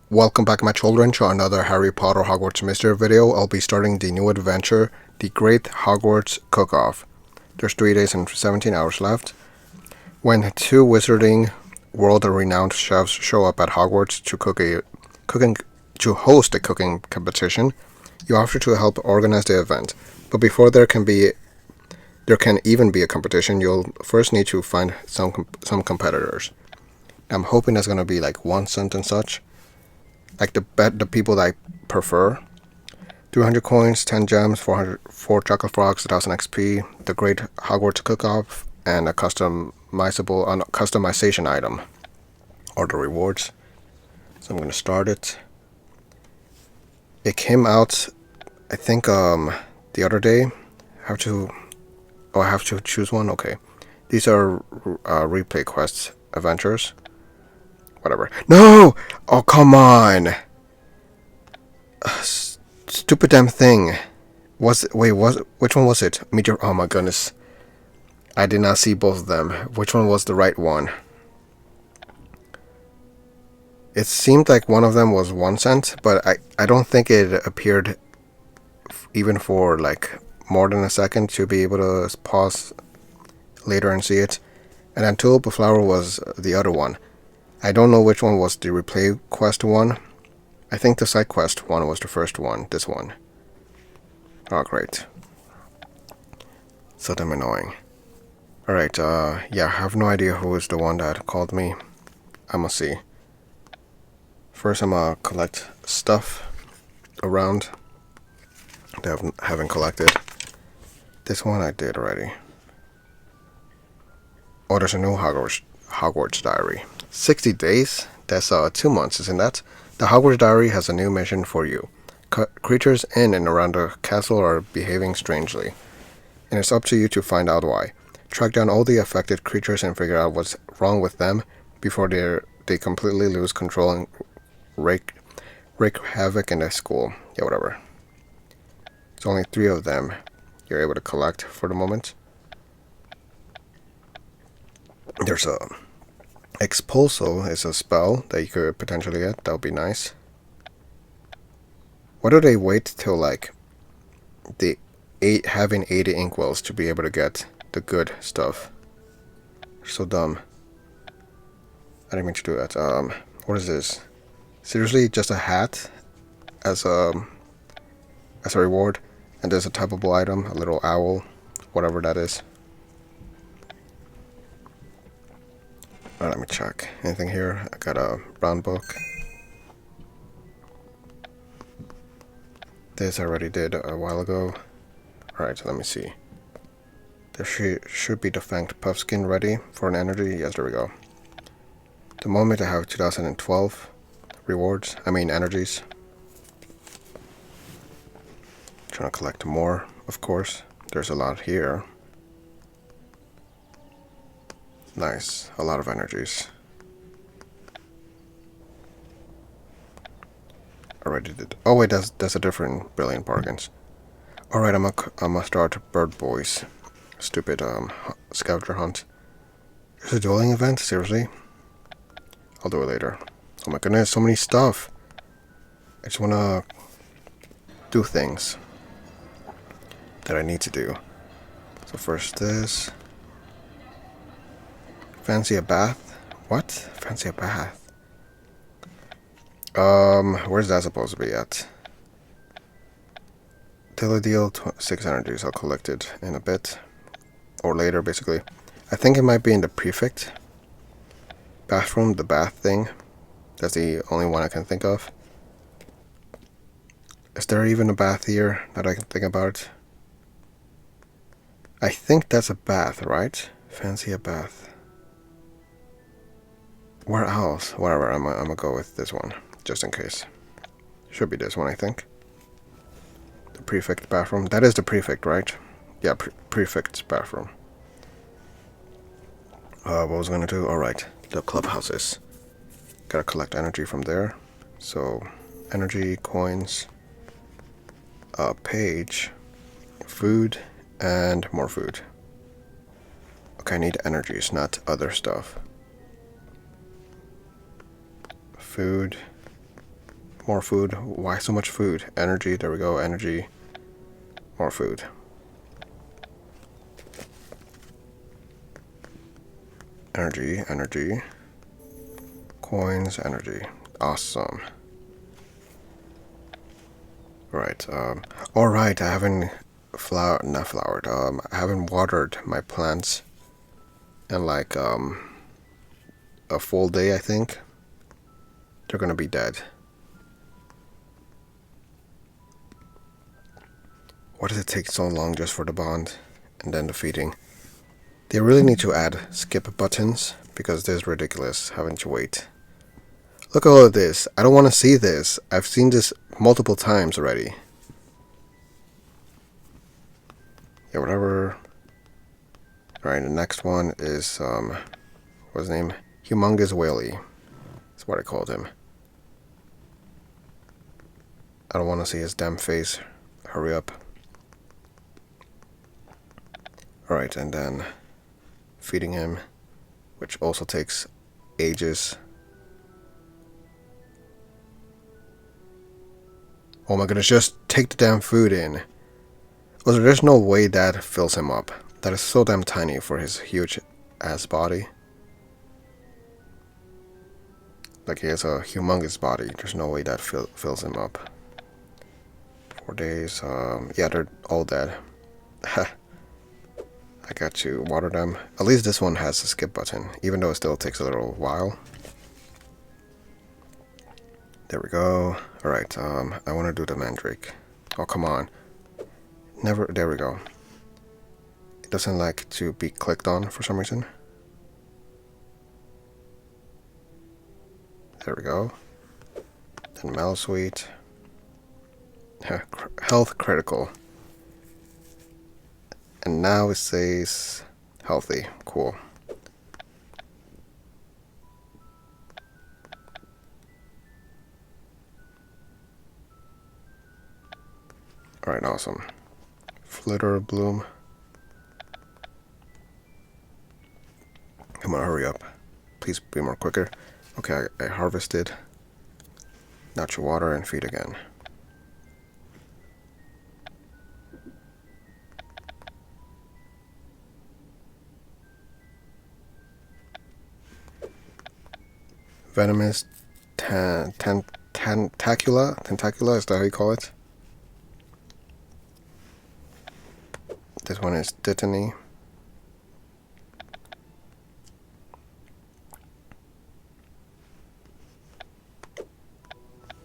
Welcome back, my children, to another Harry Potter Hogwarts Mystery video. I'll be starting the new adventure, the Great Hogwarts Cook-Off. There's 3 days and 17 hours left. When two wizarding, world-renowned chefs show up at Hogwarts to host a cooking competition, you offer to help organize the event. But before there can even be a competition, you'll first need to find some competitors. I'm hoping that's gonna be like 1 cent and such. Like the people that I prefer. 300 coins, 10 gems, 4 chocolate frogs, 1000 XP, the Great Hogwarts Cook-Off, and a customization item, or the rewards. So I'm gonna start it. It came out, I think, the other day. I have to choose one. Okay, these are replay quests, adventures. Whatever. No! Oh, come on! Stupid damn thing. Which one was it? Meteor. Oh my goodness. I did not see both of them. Which one was the right one? It seemed like one of them was 1 cent, but I don't think it appeared even for like more than a second to be able to pause later and see it. And then Tulip Flower was the other one. I don't know which one was the replay quest one. I think the side quest one was the first one, this one. Oh, great. So damn annoying. Alright, yeah, I have no idea who is the one that called me. I'ma see. First, I'ma collect stuff around that I haven't collected. This one I did already. Oh, there's a new Hogwarts Diary. 60 days? That's 2 months, isn't that? The Hogwarts Diary has a new mission for you. Creatures in and around the castle are behaving strangely, and it's up to you to find out why. Track down all the affected creatures and figure out what's wrong with them before they completely lose control and wreak havoc in the school. Yeah, whatever. There's only 3 of them you're able to collect for the moment. There's a Expulso is a spell that you could potentially get. That would be nice. Why do they wait till like having 80 inkwells to be able to get the good stuff? So dumb. I didn't mean to do that. What is this? Seriously, just a hat as a reward, and there's a typeable item, a little owl, whatever that is. Alright, let me check. Anything here? I got a brown book. This I already did a while ago. Alright, so let me see. There should be the Fanged Puffskin ready for an energy. Yes, there we go. The moment I have 2012 energies. Trying to collect more, of course. There's a lot here. Nice, a lot of energies. Already did. Oh wait, that's a different brilliant bargains. All right, I'm gonna start Bird Boys. Stupid scavenger hunt. There's a dueling event. Seriously? I'll do it later. Oh my goodness, so many stuff. I just wanna do things that I need to do. So first this. Fancy a bath? What? Fancy a bath? Where's that supposed to be at? Daily deal, 6 energies. I'll collect it in a bit. Or later, basically. I think it might be in the prefect bathroom, the bath thing. That's the only one I can think of. Is there even a bath here that I can think about? I think that's a bath, right? Fancy a bath. Where else? Whatever, I'm gonna go with this one, just in case. Should be this one, I think. The prefect bathroom. That is the prefect, right? Yeah, prefect's bathroom. What was I gonna do? Alright, the clubhouses. Gotta collect energy from there. So, energy, coins, page, food, and more food. Okay, I need energies, not other stuff. Food, More food. Why so much food? Energy. There we go. Energy. More food. Energy. Energy. Coins. Energy. Awesome. Right. Alright, I haven't not flowered. I haven't watered my plants in like a full day, I think. They're gonna be dead. Why does it take so long just for the bond and then the feeding? They really need to add skip buttons because this is ridiculous having to wait. Look at all of this. I don't want to see this. I've seen this multiple times already. Yeah, whatever. Alright, the next one is, what's his name? Humongous Whaley. That's what I called him. I don't want to see his damn face. Hurry up. Alright, and then feeding him, which also takes ages. Oh my goodness, just take the damn food in. Also, there's no way that fills him up. That is so damn tiny for his huge ass body. Like, he has a humongous body. There's no way that fills him up. 4 days. Yeah, they're all dead. I got to water them. At least this one has a skip button, even though it still takes a little while. There we go. Alright, I want to do the mandrake. Oh, come on. Never. There we go. It doesn't like to be clicked on for some reason. There we go. Then Mallow Sweet. Health critical. And now it says healthy. Cool. Alright, awesome. Flitter bloom. Come on, hurry up. Please be more quicker. Okay, I harvested. Natural water and feed again. Venomous tentacula? Tentacula, is that how you call it? This one is Dittany.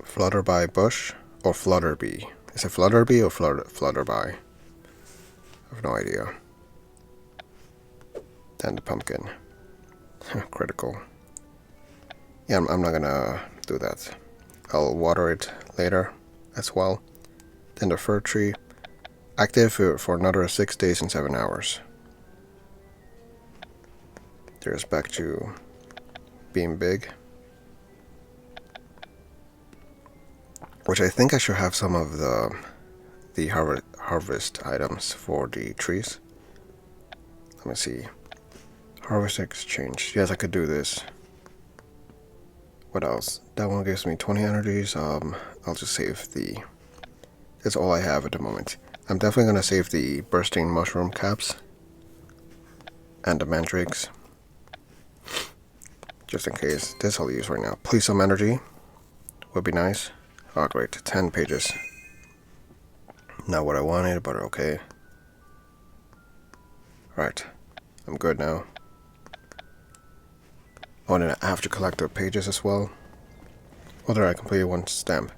Flutterby bush or flutterbee? Is it flutterbee or flutterby? I have no idea. Then the pumpkin. Critical. Yeah, I'm not gonna do that. I'll water it later as well. Then the fir tree. Active for another 6 days and 7 hours. There's back to being big. Which I think I should have some of the harvest items for the trees. Let me see. Harvest exchange. Yes, I could do this. What else? That one gives me 20 energies. I'll just save the... That's all I have at the moment. I'm definitely going to save the bursting mushroom caps. And the mandrakes. Just in case. This I'll use right now. Please, some energy. Would be nice. Oh, great. 10 pages. Not what I wanted, but okay. Right. I'm good now. Oh, and then I have to collect the pages as well. Whether I completed one stamp.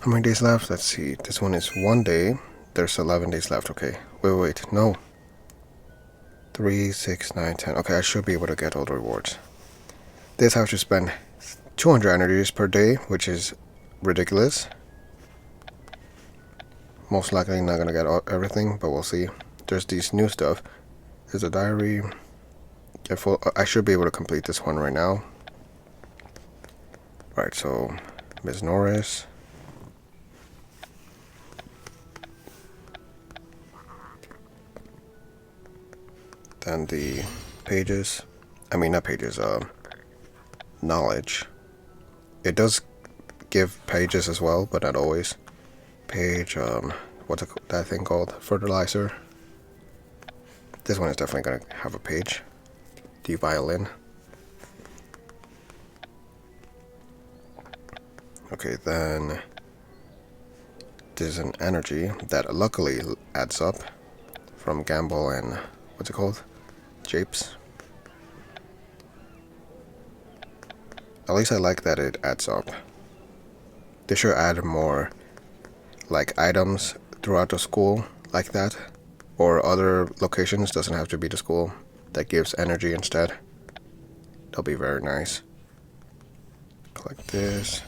How many days left? Let's see. This one is 1 day. There's 11 days left. Okay. Wait. No. 3, 6, 9, 10. Okay, I should be able to get all the rewards. This I have to spend 200 energies per day, which is ridiculous. Most likely not gonna get everything, but we'll see. There's these new stuff. There's a diary. I should be able to complete this one right now. Right, so Ms. Norris. Then the pages. I mean, not pages, knowledge. It does give pages as well, but not always. Page, what's that thing called? Fertilizer. This one is definitely gonna have a page. The violin. Okay, then there's an energy that luckily adds up from Gamble and what's it called? Japes. At least I like that it adds up. They should add more like items throughout the school like that, or other locations, doesn't have to be the school, that gives energy instead. That'll be very nice. Collect this.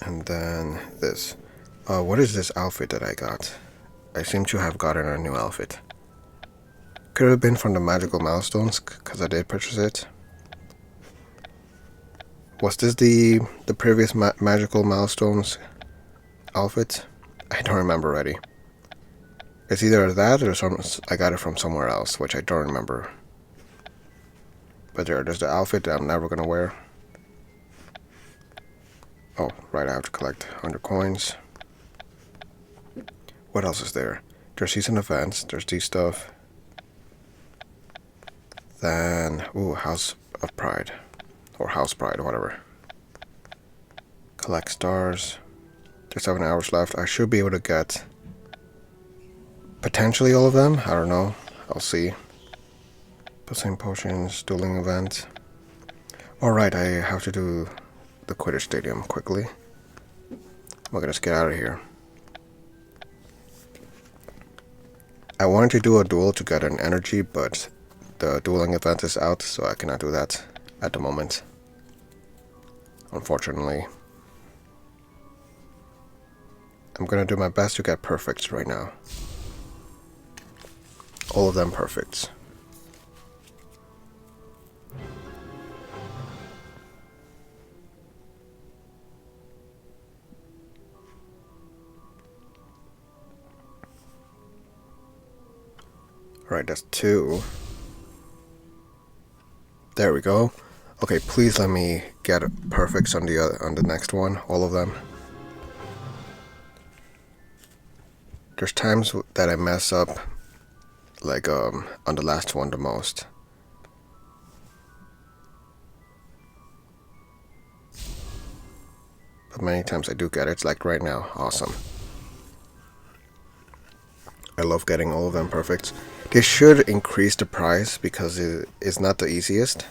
And then this. What is this outfit that I got? I seem to have gotten a new outfit. Could have been from the magical milestones, because I did purchase it. Was this the previous magical milestones outfit? I don't remember already. It's either that or I got it from somewhere else, which I don't remember. But there's the outfit that I'm never gonna wear. Oh, right, I have to collect 100 coins. What else is there? There's season events, there's these stuff. Then, ooh, House of Pride. Or House Pride, or whatever. Collect stars. There's 7 hours left. I should be able to get potentially all of them. I don't know. I'll see. Possessing potions, dueling event. Alright, I have to do the Quidditch Stadium quickly. We're gonna just get out of here. I wanted to do a duel to get an energy, but the dueling event is out, so I cannot do that at the moment. Unfortunately. I'm gonna do my best to get perfects right now. All of them perfects. Alright, that's 2. There we go. Okay, please let me get perfects on the next one, all of them. There's times that I mess up, like on the last one the most. But many times I do get it, like right now. Awesome. I love getting all of them perfect. They should increase the price because it is not the easiest.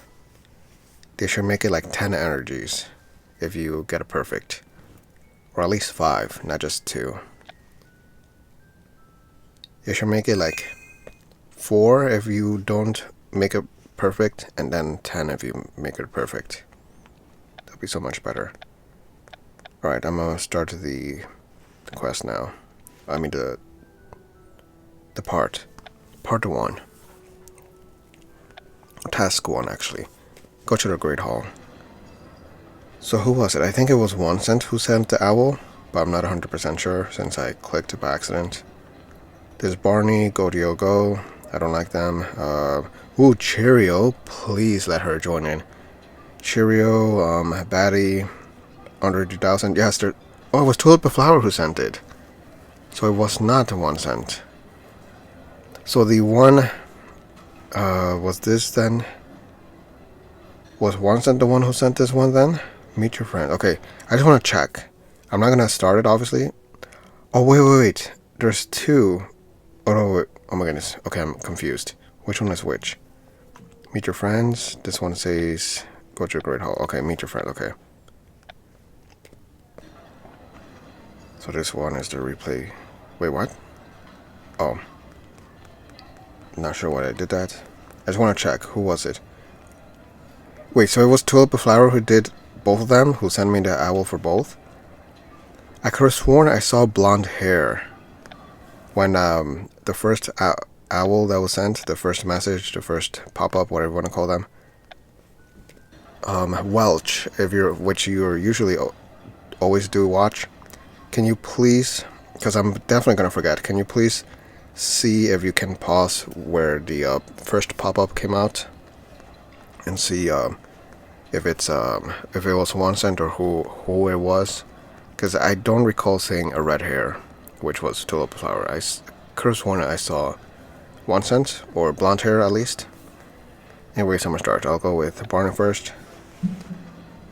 They should make it like 10 energies if you get a perfect. Or at least 5, not just 2. They should make it like 4 if you don't make it perfect, and then 10 if you make it perfect. That'll be so much better. Alright, I'm gonna start the quest now. I mean the part 1. Task 1 actually. Go to the Great Hall. So who was it? I think it was 1 cent who sent the owl, but I'm not 100% sure since I clicked by accident. There's Barney, Go Dio Go. I don't like them. Ooh, Cheerio. Please let her join in. Cheerio, Batty, under 2,000. Yes, there. Oh, it was Tulip the Flower who sent it. So it was not 1 cent. So the one, was this then? Was 1 cent the one who sent this one then? Meet your friend. Okay, I just want to check. I'm not going to start it, obviously. Oh, wait. There's 2. Oh, no, wait. Oh my goodness. Okay, I'm confused. Which one is which? Meet your friends. This one says, go to the Great Hall. Okay, meet your friend. Okay. So this one is the replay. Wait, what? Oh. Not sure why I did that. I just want to check. Who was it? Wait, so it was Tulip the Flower who did both of them? Who sent me the owl for both? I could have sworn I saw blonde hair when the first owl that was sent, the first message, the first pop-up, whatever you want to call them. Welch, which you usually always do watch. Can you please, because I'm definitely going to forget, can you please see if you can pause where the first pop-up came out and see if it was one cent or who it was, because I don't recall seeing a red hair, which was tulip flower. I could have sworn I saw one cent or blonde hair at least. Anyways, I'm gonna start. I'll go with Barney first.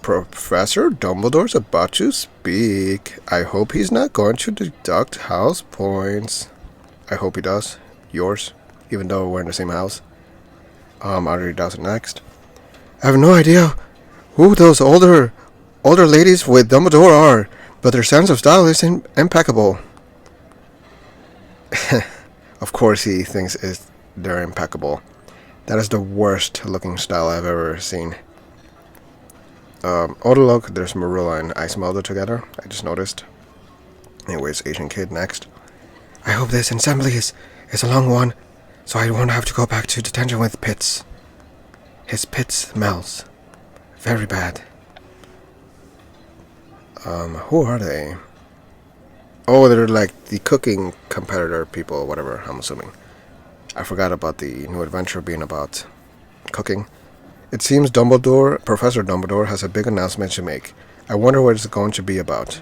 Professor Dumbledore's about to speak. I hope he's not going to deduct house points. I hope he does. Yours, even though we're in the same house. Audrey does it next. I have no idea who those older ladies with Dumbledore are, but their sense of style is impeccable. Of course he thinks they're impeccable. That is the worst looking style I've ever seen. Look, there's Marilla and Icemelda together. I just noticed. Anyways, Asian kid next. I hope this assembly is a long one, so I won't have to go back to detention with Pitts. His pit smells very bad. Who are they? Oh, they're like the cooking competitor people, whatever, I'm assuming. I forgot about the new adventure being about cooking. It seems Professor Dumbledore has a big announcement to make. I wonder what it's going to be about.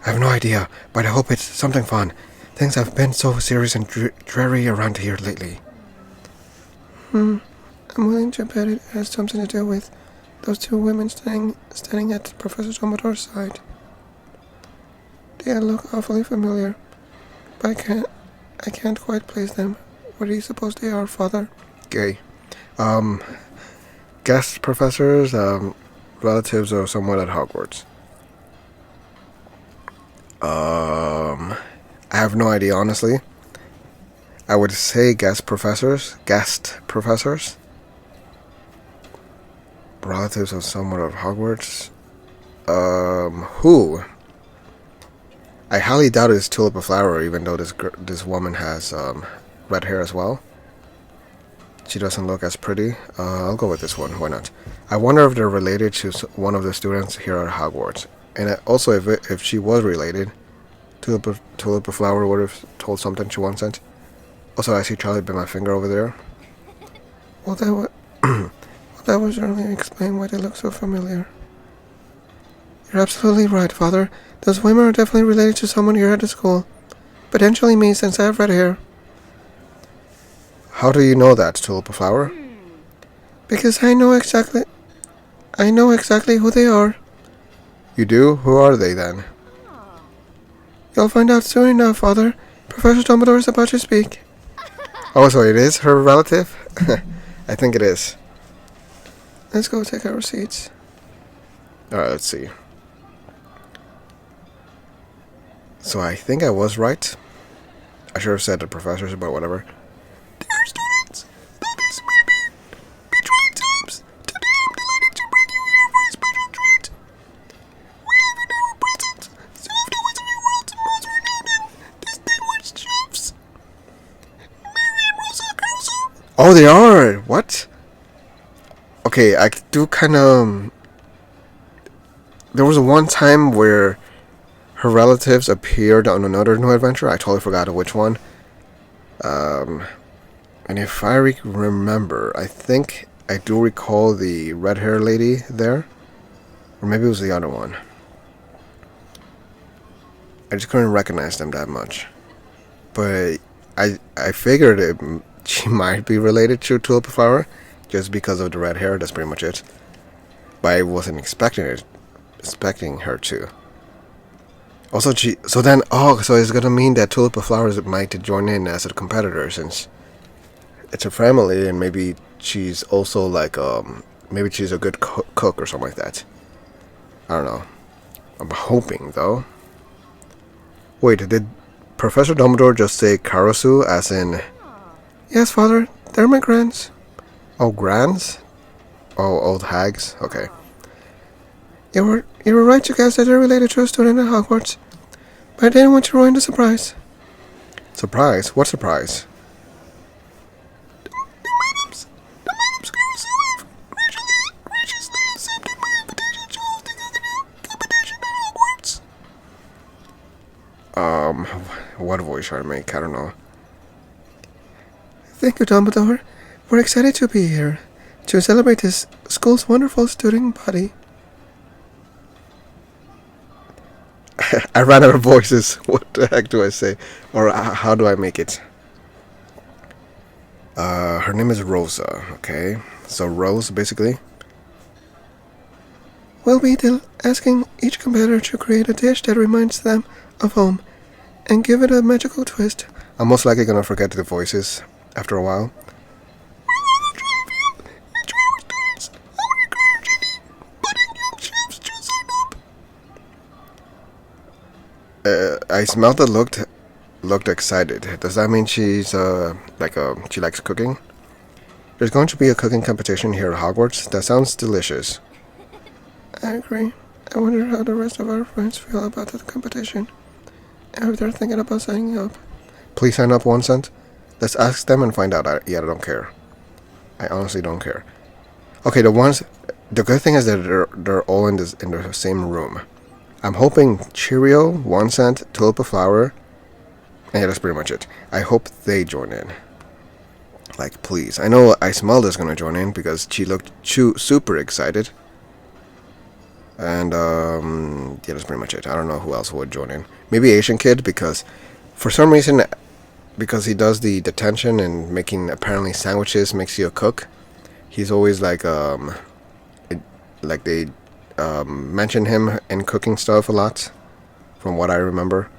I have no idea, but I hope it's something fun. Things have been so serious and dreary around here lately. I'm willing to bet it has something to do with those two women standing at Professor Dumbledore's side. They look awfully familiar, but I can't quite place them. What do you suppose they are, Father? Gay. Guest professors, relatives of someone at Hogwarts. I have no idea, honestly. I would say guest professors. Relatives of someone at Hogwarts. Who? I highly doubt it's Tulip Flower, even though this woman has red hair as well. She doesn't look as pretty. I'll go with this one. Why not? I wonder if they're related to one of the students here at Hogwarts. And also, if she was related, Tulip Flower would have told something she once said. Also, I see Charlie bit my finger over there. Well, that would certainly explain why they look so familiar. You're absolutely right, Father. Those women are definitely related to someone here at the school. Potentially me, since I have red hair. How do you know that, Tulip Flower? Because I know exactly who they are. You do? Who are they, then? You'll find out soon enough, Father. Professor Dumbledore is about to speak. Oh, so it is her relative? I think it is. Let's go take our seats. Alright, let's see. So I think I was right. I should have said the professors, but whatever. Dear students, this may be trying times. Today I'm delighted to bring you here for a special treat. We have in our presence two of the Wizarding World's most renowned and distinguished chefs. Mary and Rosa Carlson. Oh, they are! What? Okay, I do kind of... There was one time where her relatives appeared on another new adventure. I totally forgot which one. And if I remember, I think I do recall the red hair lady there. Or maybe it was the other one. I just couldn't recognize them that much. But I figured she might be related to Tulip Flower. Just because of the red hair, that's pretty much it. But I wasn't expecting her to. Also, so it's gonna mean that Tulip Flowers might join in as a competitor, since it's her family, and maybe she's also like maybe she's a good cook or something like that. I don't know. I'm hoping though. Wait, did Professor Dumbledore just say Karasu as in? Yes, Father. They're my grands. Oh, grands? Oh, old hags? Okay. You were right to guess that they're related to a student at Hogwarts. But I didn't want to ruin the surprise. Surprise? What surprise? The madams have graciously accepted my invitation to host the competition at Hogwarts. What voice should I make? I don't know. Thank you, Dumbledore. We're excited to be here. to celebrate his school's wonderful student body. I ran out of voices. What the heck do I say? Or how do I make it? Her name is Rosa, okay? So Rose, basically. We'll be asking each competitor to create a dish that reminds them of home and give it a magical twist. I'm most likely gonna forget the voices after a while. I smelled it looked excited. Does that mean she's she likes cooking? There's going to be a cooking competition here at Hogwarts. That sounds delicious. I agree. I wonder how the rest of our friends feel about the competition. And if they're thinking about signing up. Please sign up, 1 cent. Let's ask them and find out. I don't care. I honestly don't care. Okay, the good thing is that they're all in the same room. I'm hoping Cheerio, 1 cent, Tulip Flower, and yeah, that's pretty much it. I hope they join in. Like, please. I know Ismelda's gonna join in because she looked super excited. And, yeah, that's pretty much it. I don't know who else would join in. Maybe Asian Kid, because for some reason, because he does the detention and making apparently sandwiches makes you a cook. He's always like they mention him in cooking stuff a lot, from what I remember.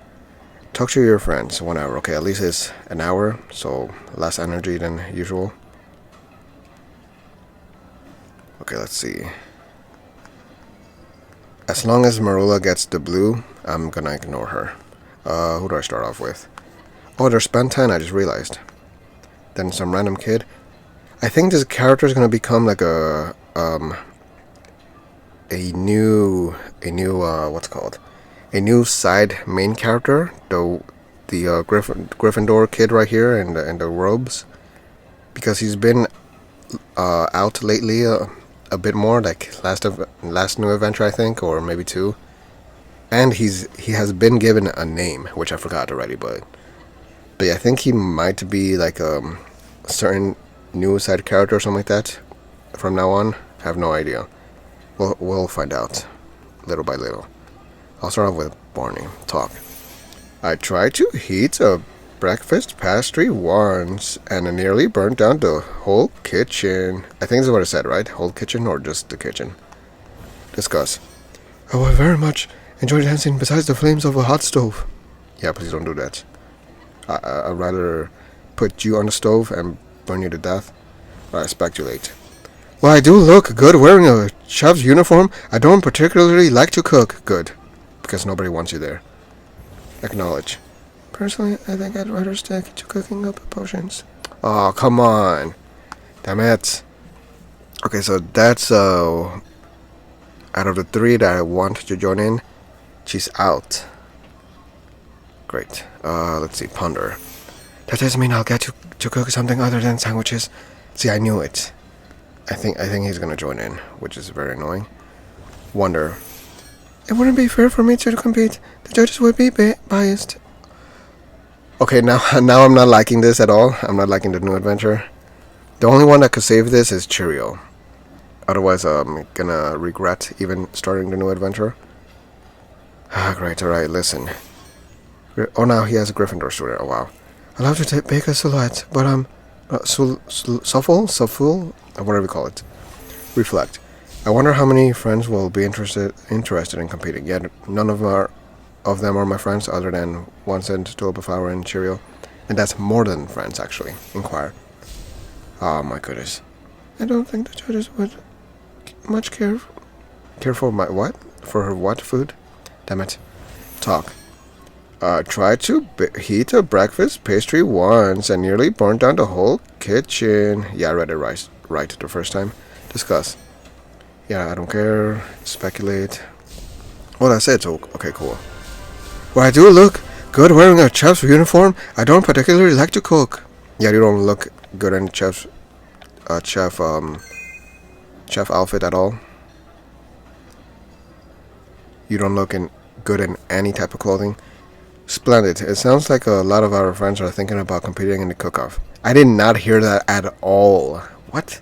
Talk to your friends, 1 hour. Okay, at least it's an hour, so less energy than usual. Okay, let's see. As long as Marula gets the blue, I'm gonna ignore her. Who do I start off with? Oh, there's Ben 10, I just realized. Then some random kid. I think this character is gonna become like a new what's it called? A new side main character. The Gryffindor kid right here in the robes, because he's been out lately a bit more, like last new adventure I think, or maybe 2. And he has been given a name, which I forgot already, but yeah, I think he might be like a certain new side character or something like that from now on. I have no idea. We'll find out little by little. I'll start off with Barney. Talk. I tried to heat a breakfast pastry once and it nearly burnt down the whole kitchen. I think that's what I said, right? Whole kitchen or just the kitchen? Discuss. Oh, I very much enjoy dancing besides the flames of a hot stove. Yeah, please don't do that. I'd rather put you on the stove and burn you to death. I speculate. Well, I do look good wearing a chef's uniform. I don't particularly like to cook. Good. Because nobody wants you there. Acknowledge. Personally, I think I'd rather stick to cooking up potions. Oh, come on. Damn it. Okay, so that's, out of the 3 that I want to join in, she's out. Great. Let's see, Ponder. That doesn't mean I'll get to cook something other than sandwiches. See, I knew it. I think he's gonna join in, which is very annoying. Wonder. It wouldn't be fair for me to compete. The judges would be biased. Okay, now I'm not liking this at all. I'm not liking the new adventure. The only one that could save this is Cheerio. Otherwise, I'm gonna regret even starting the new adventure. Great, alright, listen. Oh, now he has a Gryffindor student. Oh, wow. I love to bake a silhouette, but suffle, whatever we call it. Reflect. I wonder how many friends will be interested in competing. Yet none of them are my friends, other than 1 cent, Tulip Flower, and Cheerio, and that's more than friends actually. Inquire. Oh my goodness. I don't think the judges would much care for my what? For her what food? Damn it. Talk. Tried to heat a breakfast pastry once and nearly burned down the whole kitchen. Yeah, I read it right the first time. Discuss. Yeah, I don't care. Speculate. Well, that's it. So, okay, cool. Well, I do look good wearing a chef's uniform. I don't particularly like to cook. Yeah, you don't look good in chef outfit at all. You don't look good in any type of clothing. Splendid. It sounds like a lot of our friends are thinking about competing in the cook-off. I did not hear that at all. What?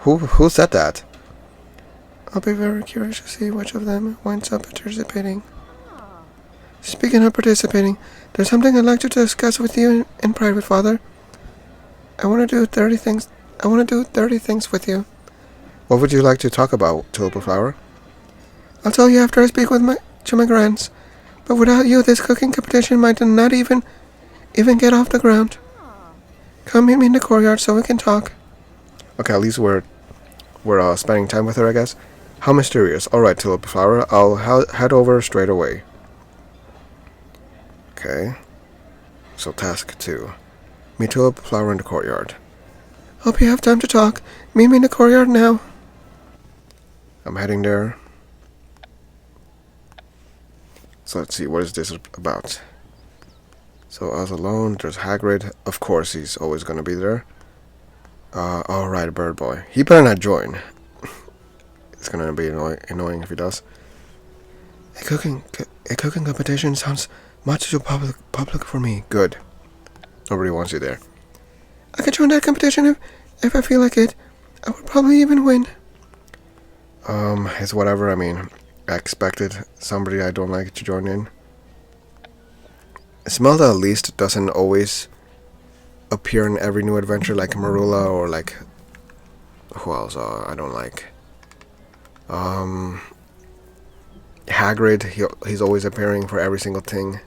Who said that? I'll be very curious to see which of them winds up participating. Speaking of participating, there's something I'd like to discuss with you in private, Father. I want to do 30 things. I want to do 30 things with you. What would you like to talk about, Tulip Flower? I'll tell you after I speak with my grands. But without you, this cooking competition might not even get off the ground. Come meet me in the courtyard so we can talk. Okay, at least we're spending time with her, I guess. How mysterious. Alright, Tulip Flower, I'll head over straight away. Okay. So task 2. Meet Tulip Flower in the courtyard. Hope you have time to talk. Meet me in the courtyard now. I'm heading there. So let's see, what is this about? So I was alone, there's Hagrid. Of course he's always gonna be there. Alright, Bird Boy. He better not join. It's gonna be annoying if he does. A cooking competition sounds much too public for me. Good. Nobody wants you there. I could join that competition if I feel like it. I would probably even win. It's whatever. I mean, I expected somebody I don't like to join in. Smelda at least doesn't always appear in every new adventure like Marula or like... Who else I don't like? Hagrid, he's always appearing for every single thing.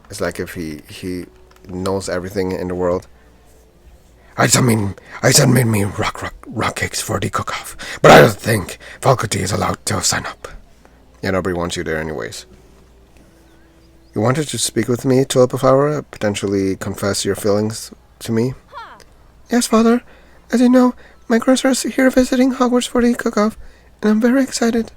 It's like if he knows everything in the world. I mean me rock cakes for the cook-off, but I don't think faculty is allowed to sign up. Yeah, nobody wants you there anyways. You wanted to speak with me, Tulip Flower? Potentially confess your feelings to me? Yes, Father. As you know, my grands are here visiting Hogwarts for the cook-off, and I'm very excited.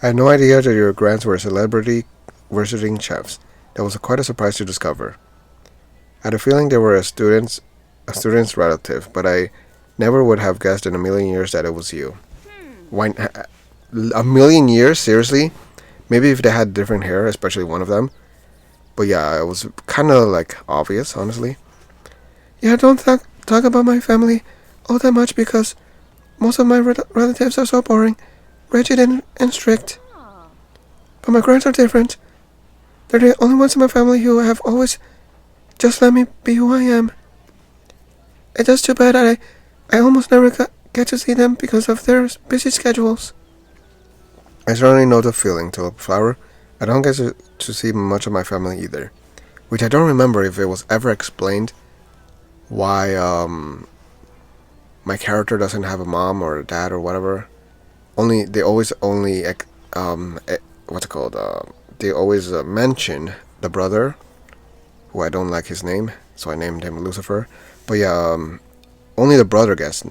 I had no idea that your grands were celebrity visiting chefs. That was quite a surprise to discover. I had a feeling they were a student's relative, but I never would have guessed in a million years that it was you. Why? A million years? Seriously? Maybe if they had different hair, especially one of them. But yeah, it was kind of like obvious, honestly. Yeah, don't talk about my family all that much because most of my relatives are so boring, rigid and strict. But my grands are different. They're the only ones in my family who have always just let me be who I am. It's just too bad I almost never get to see them because of their busy schedules. I certainly know the feeling, Tulip Flower. I don't get to see much of my family either. Which I don't remember if it was ever explained why my character doesn't have a mom or a dad or whatever. They always mention the brother, who I don't like his name, so I named him Lucifer. But yeah, only the brother gets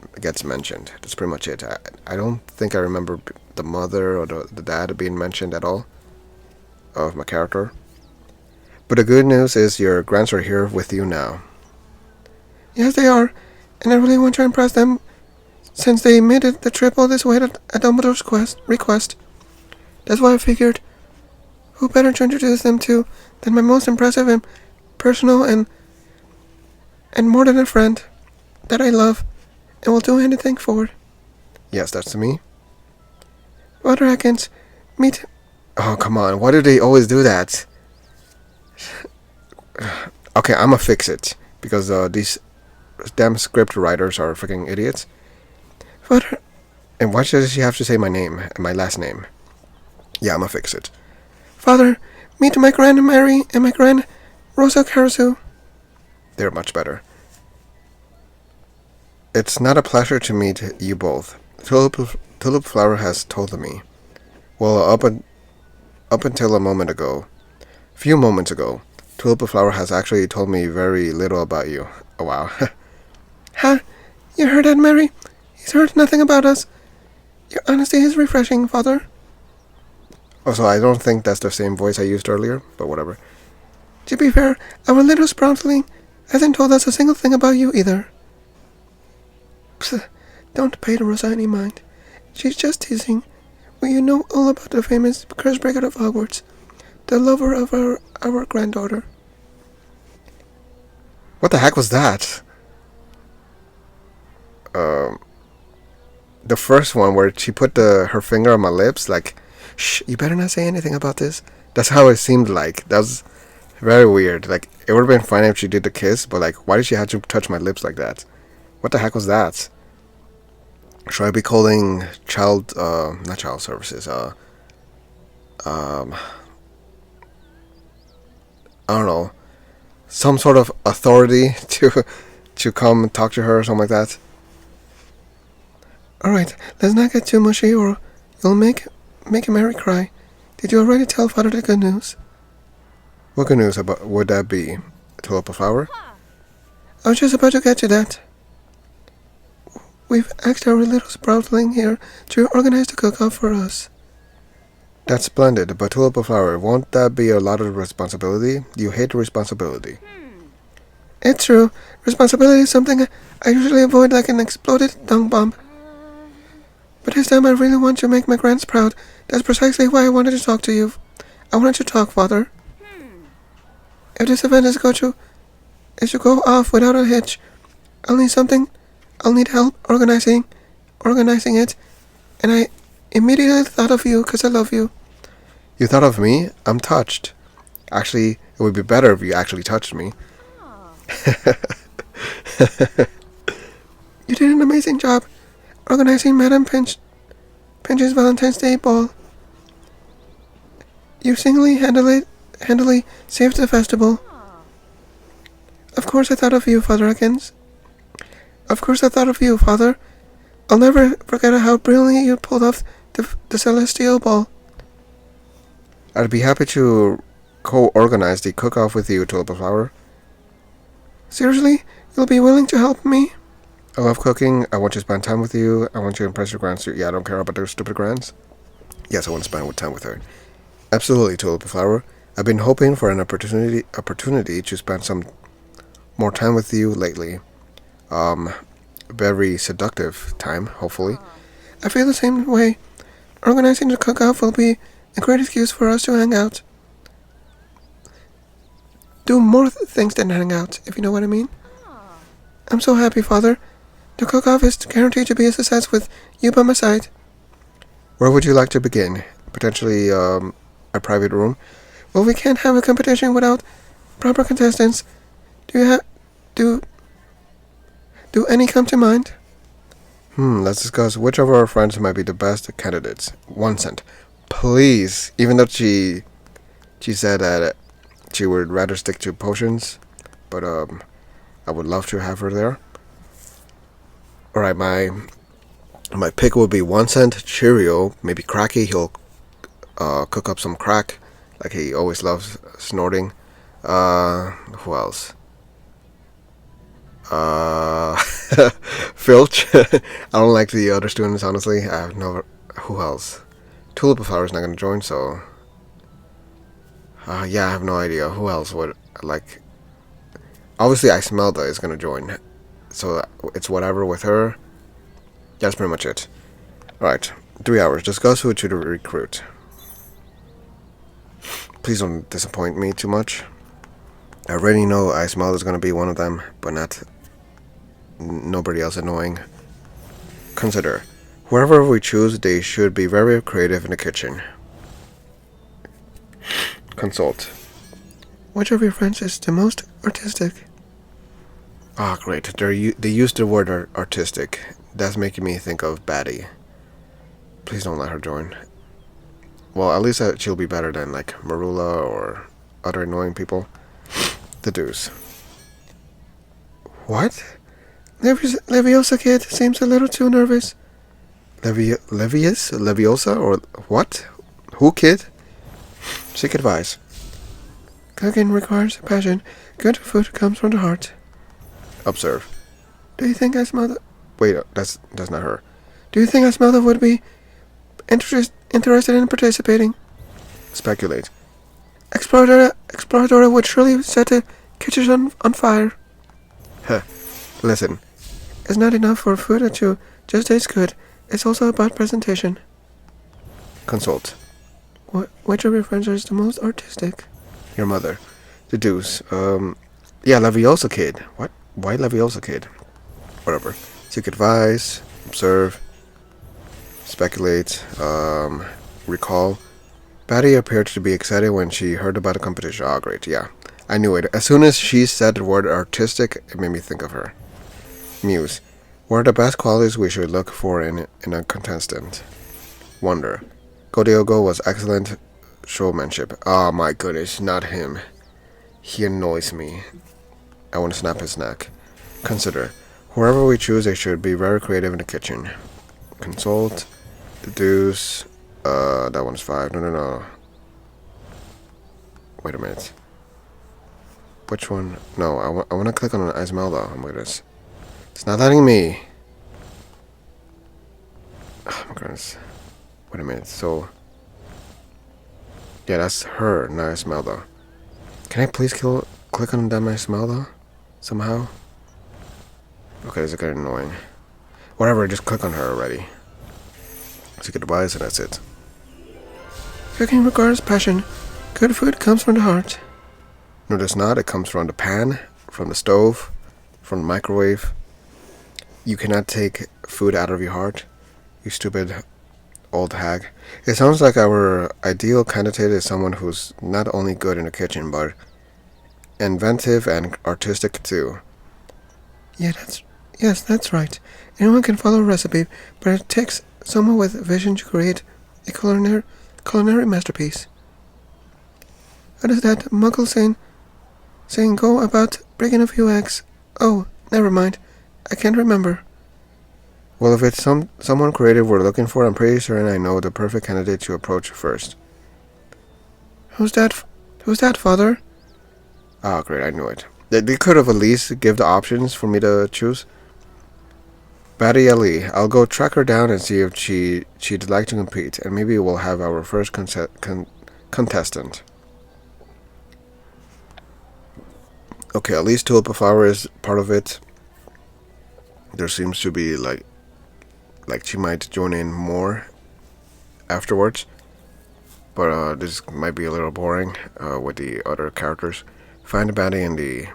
mentioned. That's pretty much it. I don't think I remember the mother or the dad being mentioned at all of my character. But the good news is your grands are here with you now. Yes, they are, and I really want to impress them since they made it the trip all this way at Dumbledore's request. That's why I figured, who better to introduce them to than my most impressive and personal and more than a friend that I love and will do anything for. Yes, that's me. Father Atkins, meet... Oh, come on, why do they always do that? Okay, I'ma fix it, because these damn script writers are freaking idiots. Father... And why does she have to say my name and my last name? Yeah, I'ma fix it. Father, meet my Grand Mary and my Grand Rosa Karasu. They're much better. It's not a pleasure to meet you both. Tulip Flower has told me. Well, up until a few moments ago, Tulip Flower has actually told me very little about you. Oh, wow. Huh? You heard that, Mary? He's heard nothing about us. Your honesty is refreshing, Father. Also, I don't think that's the same voice I used earlier, but whatever. To be fair, our little sproutling hasn't told us a single thing about you either. Psst, don't pay Rosa any mind. She's just teasing. Well, you know all about the famous curse breaker of Hogwarts, the lover of our granddaughter. What the heck was that? the first one where she put her finger on my lips, like, shh, you better not say anything about this. That's how it seemed like. That was very weird. Like, it would have been fine if she did the kiss, but like, why did she have to touch my lips like that? What the heck was that? Should I be calling not child services, I don't know, some sort of authority to come and talk to her or something like that? Alright, let's not get too mushy or you'll make Mary cry. Did you already tell Father the good news? What good news would that be? Tulip a flower? I was just about to get to that. We've asked our little sproutling here to organize the cook-off for us. That's splendid, but Tulip a flower, won't that be a lot of responsibility? You hate responsibility. It's true. Responsibility is something I usually avoid like an exploded dung bomb. But this time I really want to make my grands proud. That's precisely why I wanted to talk to you. I wanted to talk, Father. If this event is to go off without a hitch, I'll need help organizing it, and I immediately thought of you because I love you. You thought of me? I'm touched. Actually, it would be better if you actually touched me. You did an amazing job organizing Madame Pinch's Valentine's Day ball. You handily saved the festival. Of course I thought of you, Father Atkins. Of course I thought of you, Father. I'll never forget how brilliantly you pulled off the celestial ball. I'd be happy to co-organize the cook-off with you, Tulip Flower. Seriously? You'll be willing to help me? I love cooking. I want to spend time with you. I want to impress your grands. Yeah, I don't care about their stupid grands. Yes, I want to spend time with her. Absolutely, Tulip Flower. I've been hoping for an opportunity to spend some more time with you lately. Very seductive time, hopefully. I feel the same way. Organizing the cook-off will be a great excuse for us to hang out. Do more things than hang out, if you know what I mean. I'm so happy, Father. The cook-off is guaranteed to be a success with you by my side. Where would you like to begin? Potentially, a private room? Well, we can't have a competition without proper contestants. Do any come to mind? Let's discuss which of our friends might be the best candidates. 1 cent. Please. Even though she said that she would rather stick to potions, but I would love to have her there. Alright, my pick would be 1 cent, Cheerio, maybe Cracky. He'll cook up some crack, like he always loves snorting. Who else? Filch. I don't like the other students, honestly. I have no... Who else? Tulip Flower is not going to join, so... yeah, I have no idea. Who else would... Like... Obviously, Icemelda is going to join. So, it's whatever with her. That's pretty much it. Alright. 3 hours. Discuss who to recruit. Please don't disappoint me too much. I already know Icemelda is going to be one of them, but not... Nobody else annoying. Consider. Whoever we choose, they should be very creative in the kitchen. Consult. Which of your friends is the most artistic? Ah, great. They used the word artistic. That's making me think of Batty. Please don't let her join. Well, at least she'll be better than, like, Marula or other annoying people. The deuce. What? Leviosa kid seems a little too nervous. Leviosa? Or what? Who, kid? Seek advice. Cooking requires passion. Good food comes from the heart. Observe. Do you think Icemelda... Wait, that's not her. Do you think Icemelda would be interested in participating? Speculate. Exploradora would surely set the kitchen on fire. Huh. Listen. It's not enough for food to just taste good. It's also about presentation. Consult. Which of your friends is the most artistic? Your mother. The deuce. Yeah, Leviosa kid. What? Why Leviosa kid? Whatever. Seek advice, observe, speculate, recall. Patty appeared to be excited when she heard about the competition. Oh, great, yeah. I knew it. As soon as she said the word artistic, it made me think of her. Muse. What are the best qualities we should look for in a contestant? Wonder. Godiogo was excellent showmanship. Oh my goodness, not him. He annoys me. I want to snap his neck. Consider. Whoever we choose, they should be very creative in the kitchen. Consult. Deduce. That one's 5. No. Wait a minute. Which one? No, I want to click on Esmeralda. Oh my goodness. It's not letting me. Oh my goodness. Wait a minute. So. Yeah, that's her, not Esmeralda. Can I please click on that Esmeralda? Somehow? Okay, this is getting annoying. Whatever, just click on her already. Seek advice and that's it. Cooking requires passion. Good food comes from the heart. No, it does not. It comes from the pan, from the stove, from the microwave. You cannot take food out of your heart, you stupid old hag. It sounds like our ideal candidate is someone who's not only good in the kitchen, but inventive and artistic too. Yes, that's right. Anyone can follow a recipe, but it takes someone with vision to create a culinary masterpiece. How does that muggle saying go about breaking a few eggs? Oh, never mind. I can't remember. Well, if it's someone creative we're looking for, I'm pretty certain I know the perfect candidate to approach first. Who's that, Father? Oh, great, I knew it. They could have at least give the options for me to choose. Batty Ellie, I'll go track her down and see if she'd like to compete, and maybe we'll have our first contestant. Okay, at least Tulip Flower is part of it. There seems to be like she might join in more afterwards, but this might be a little boring with the other characters. Find Batty in the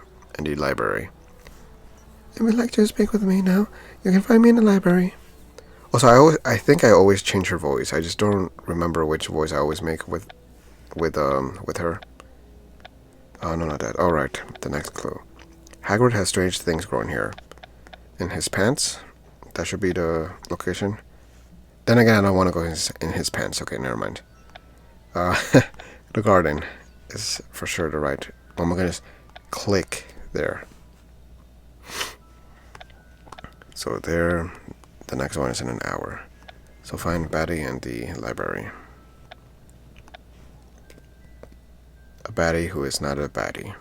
library. If you'd like to speak with me now, you can find me in the library. Also, I think I always change her voice. I just don't remember which voice I always make with her. Oh, no, not that. All right, the next clue. Hagrid has strange things growing here. In his pants? That should be the location. Then again, I don't want to go in his pants. Okay, never mind. The garden is for sure the right. Oh my goodness. Click there. So there, the next one is in an hour. So find Batty in the library. A Batty who is not a Batty.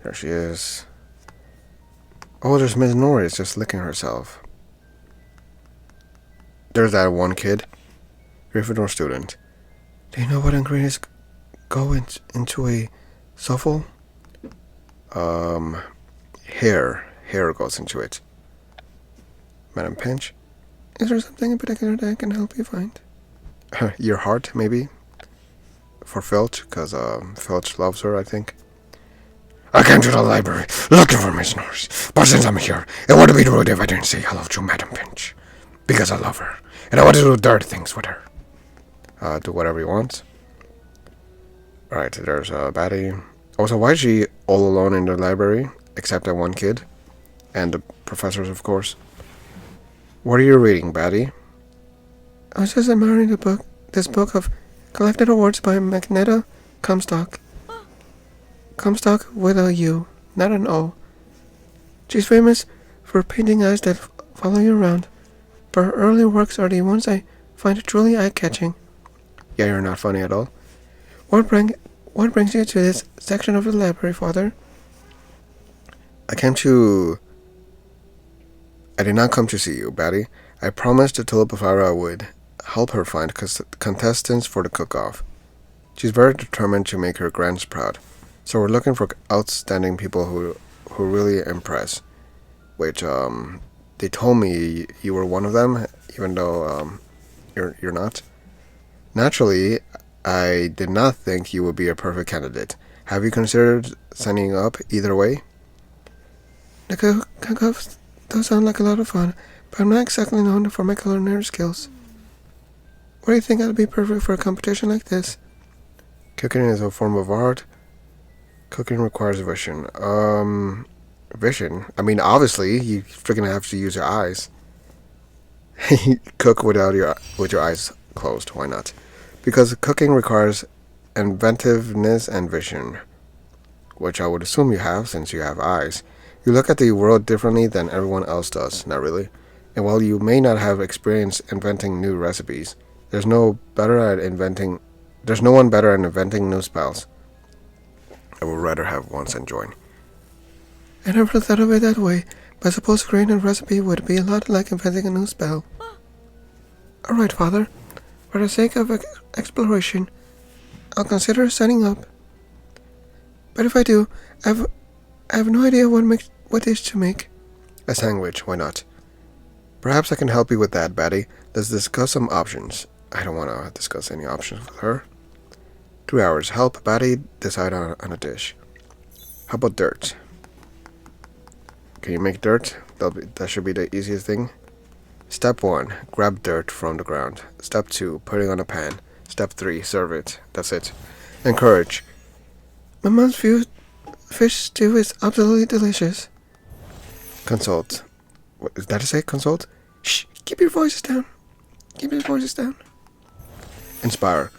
There she is. Oh, there's Miss Norris just licking herself. There's that one kid. Gryffindor student. Do you know what ingredients go into a souffle? Hair. Hair goes into it. Madam Pinch. Is there something in particular that I can help you find? Your heart, maybe? For Filch, because Filch loves her, I think. I came to the library looking for Miss Norris, but since I'm here, it would be rude if I didn't say hello to Madam Pinch. Because I love her, and I want to do dirty things with her. Do whatever you want. Alright, there's Batty. Also, why is she all alone in the library, except that one kid? And the professors, of course. What are you reading, Batty? I was just admiring this book of collected awards by Magneta Comstock. Comstock with a U, not an O. She's famous for painting eyes that follow you around, but her early works are the ones I find truly eye-catching. Yeah, you're not funny at all. What brings you to this section of the library, Father? I did not come to see you, Batty. I promised to Tulip I would help her find contestants for the cook-off. She's very determined to make her grands proud, so we're looking for outstanding people who really impress. Which, they told me you were one of them, even though, you're not. Naturally, I did not think you would be a perfect candidate. Have you considered signing up either way? The Those sound like a lot of fun, but I'm not exactly known for my culinary skills. What do you think I'd be perfect for a competition like this? Cooking is a form of art. Cooking requires vision. Vision? I mean, obviously, you freaking have to use your eyes. Cook with your eyes closed. Why not? Because cooking requires inventiveness and vision, which I would assume you have since you have eyes. You look at the world differently than everyone else does. Not really. And while you may not have experience inventing new recipes, there's no one better at inventing new spells. I would rather have once and join. I never thought of it that way, but I suppose creating a recipe would be a lot like inventing a new spell. Alright, Father. For the sake of exploration, I'll consider signing up. But if I do, I have no idea what dish to make. A sandwich, why not? Perhaps I can help you with that, Batty. Let's discuss some options. I don't want to discuss any options with her. 2 hours. Help Batty decide on a dish. How about dirt? Can you make dirt? That should be the easiest thing. Step 1. Grab dirt from the ground. Step 2. Put it on a pan. Step 3. Serve it. That's it. Encourage. My mom's fish stew is absolutely delicious. Consult. What is that to say? Consult? Shh! Keep your voices down. Keep your voices down. Inspire.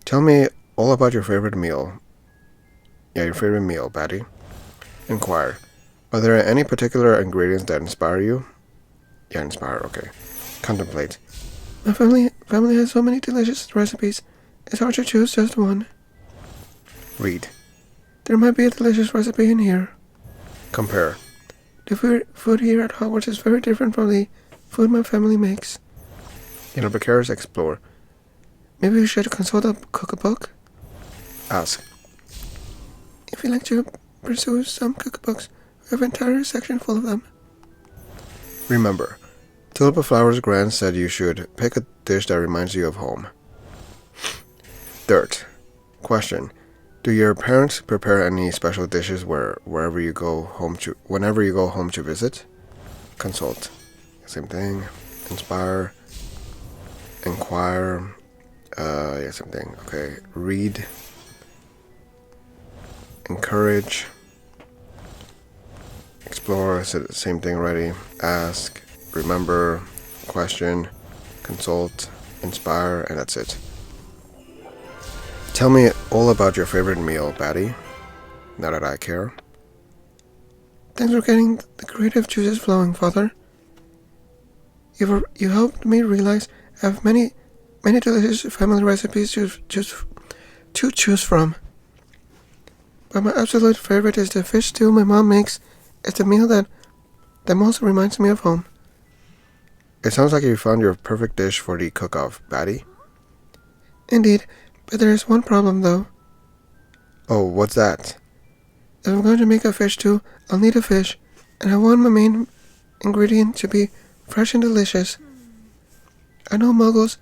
Tell me all about your favorite meal. Yeah, your favorite meal, Batty. Inquire. Are there any particular ingredients that inspire you? Yeah, inspire, okay. Contemplate. My family has so many delicious recipes. It's hard to choose just one. Read. There might be a delicious recipe in here. Compare. The food here at Hogwarts is very different from the food my family makes. Precarious explore. Maybe we should consult a cookbook? Ask. If you'd like to pursue some cookbooks, we have an entire section full of them. Remember, Tulip Flowers Grant said you should pick a dish that reminds you of home. Dirt. Question. Do your parents prepare any special dishes whenever you go home to visit? Consult. Same thing. Inspire. Inquire. Yeah, same thing. Okay. Read. Encourage. Explore. Same thing already. Ask. Remember. Question. Consult. Inspire. And that's it. Tell me all about your favorite meal, Batty. Now that I care. Thanks for getting the creative juices flowing, Father. You helped me realize I have many delicious family recipes to choose from. But my absolute favorite is the fish stew my mom makes. It's the meal that most reminds me of home. It sounds like you found your perfect dish for the cook-off, Batty. Indeed. But there is one problem, though. Oh, what's that? If I'm going to make a fish stew, I'll need a fish, and I want my main ingredient to be fresh and delicious. I know muggles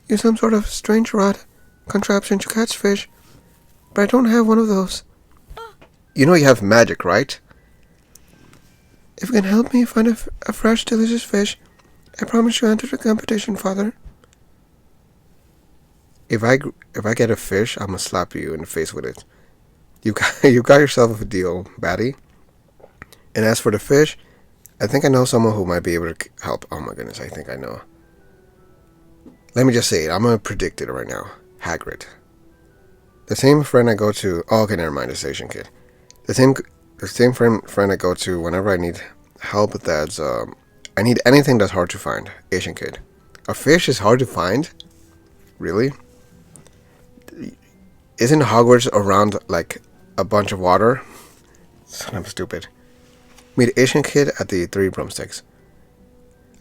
use some sort of strange rod contraption to catch fish, but I don't have one of those. You know you have magic, right? If you can help me find a fresh, delicious fish, I promise you enter the competition, Father. If I get a fish, I'm gonna slap you in the face with it. You got yourself a deal, Batty. And as for the fish, I think I know someone who might be able to help. Oh my goodness, I think I know. Let me just say it. I'm gonna predict it right now. Hagrid. The same friend I go to. Oh, okay, never mind. The Asian kid. The same friend I go to whenever I need help. I need anything that's hard to find. Asian kid. A fish is hard to find? Really? Isn't Hogwarts around like a bunch of water? Son of stupid. Meet Asian kid at the 3 broomsticks.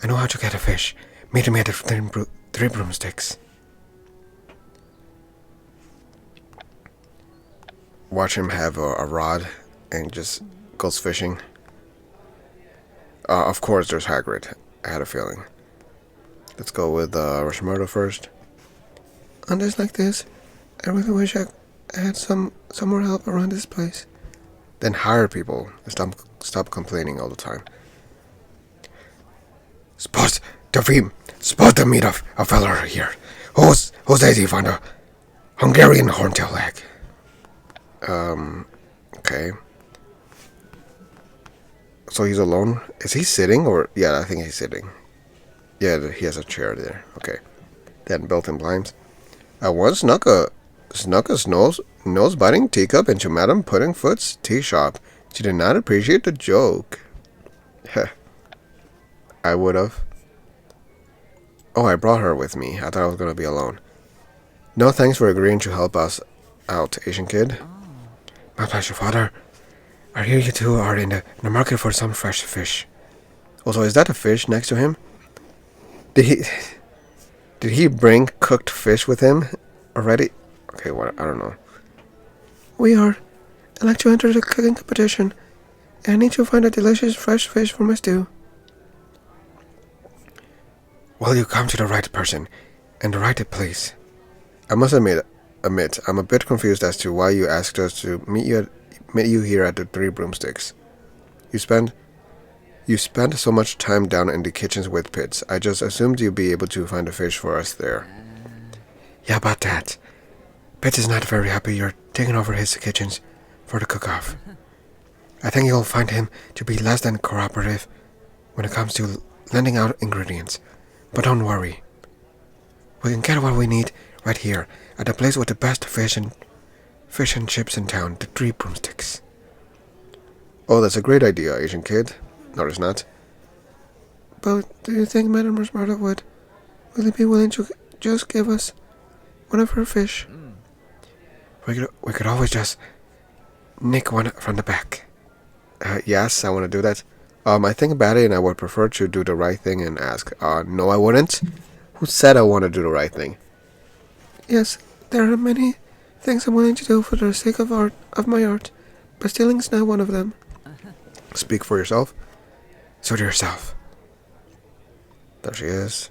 I know how to get a fish. Meet me at the 3 broomsticks. Watch him have a rod and just goes fishing. Of course, there's Hagrid. I had a feeling. Let's go with Rashmurdo first. On days like this, I really wish I had some more help around this place. Then hire people and stop complaining all the time. Boss, Tafim, spot the meat of a fella here. Who says he found a Hungarian horntail egg? Okay. So he's alone? Is he sitting or... Yeah, I think he's sitting. Yeah, he has a chair there. Okay. Then built-in blinds. I once snuck a nose-biting teacup into Madame Puddingfoot's tea shop. She did not appreciate the joke. I would have. Oh, I brought her with me. I thought I was going to be alone. No thanks for agreeing to help us out, Asian kid. My pleasure, father. I hear you two are in the market for some fresh fish. Also, is that a fish next to him? Did he bring cooked fish with him already? Okay, what? I don't know. We are. I'd like to enter the cooking competition. I need to find a delicious fresh fish for my stew. Well, you come to the right person and the right place. I must admit, I'm a bit confused as to why you asked us to meet you here at the Three Broomsticks. You spent so much time down in the kitchens with Pitts. I just assumed you'd be able to find a fish for us there. Yeah, about that. Pitts is not very happy you're taking over his kitchens for the cook-off. I think you'll find him to be less than cooperative when it comes to lending out ingredients. But don't worry. We can get what we need right here at the place with the best fish and chips in town, the Three Broomsticks. Oh, that's a great idea, Asian kid. No, it's not. But do you think Madame Rosmerta would really be willing to just give us one of her fish? We could always just nick one from the back. Yes, I want to do that. I think Batty and I would prefer to do the right thing and ask. No, I wouldn't. Who said I want to do the right thing? Yes, there are many things I'm willing to do for the sake of my art, but stealing's not one of them. Speak for yourself. So to yourself. There she is.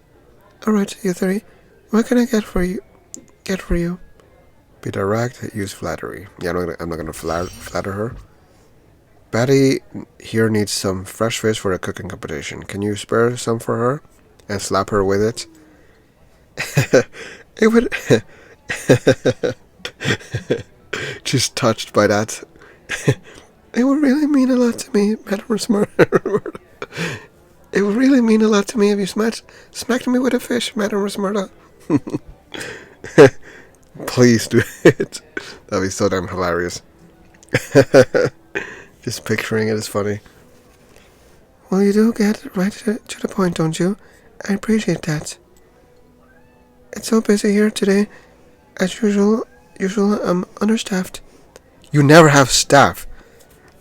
Alright, you three. What can I get for you? Be direct, use flattery. Yeah, I'm not gonna flatter her. Batty here needs some fresh fish for a cooking competition. Can you spare some for her? And slap her with it? It would... She's touched by that. It would really mean a lot to me, Madame Rosmerta. It would really mean a lot to me if you smacked me with a fish, Madame Rosmerta. Please do it. That'd be so damn hilarious. Just picturing it is funny. Well, you do get right to the point, don't you? I appreciate that. It's so busy here today. As usual, I'm understaffed. You never have staff.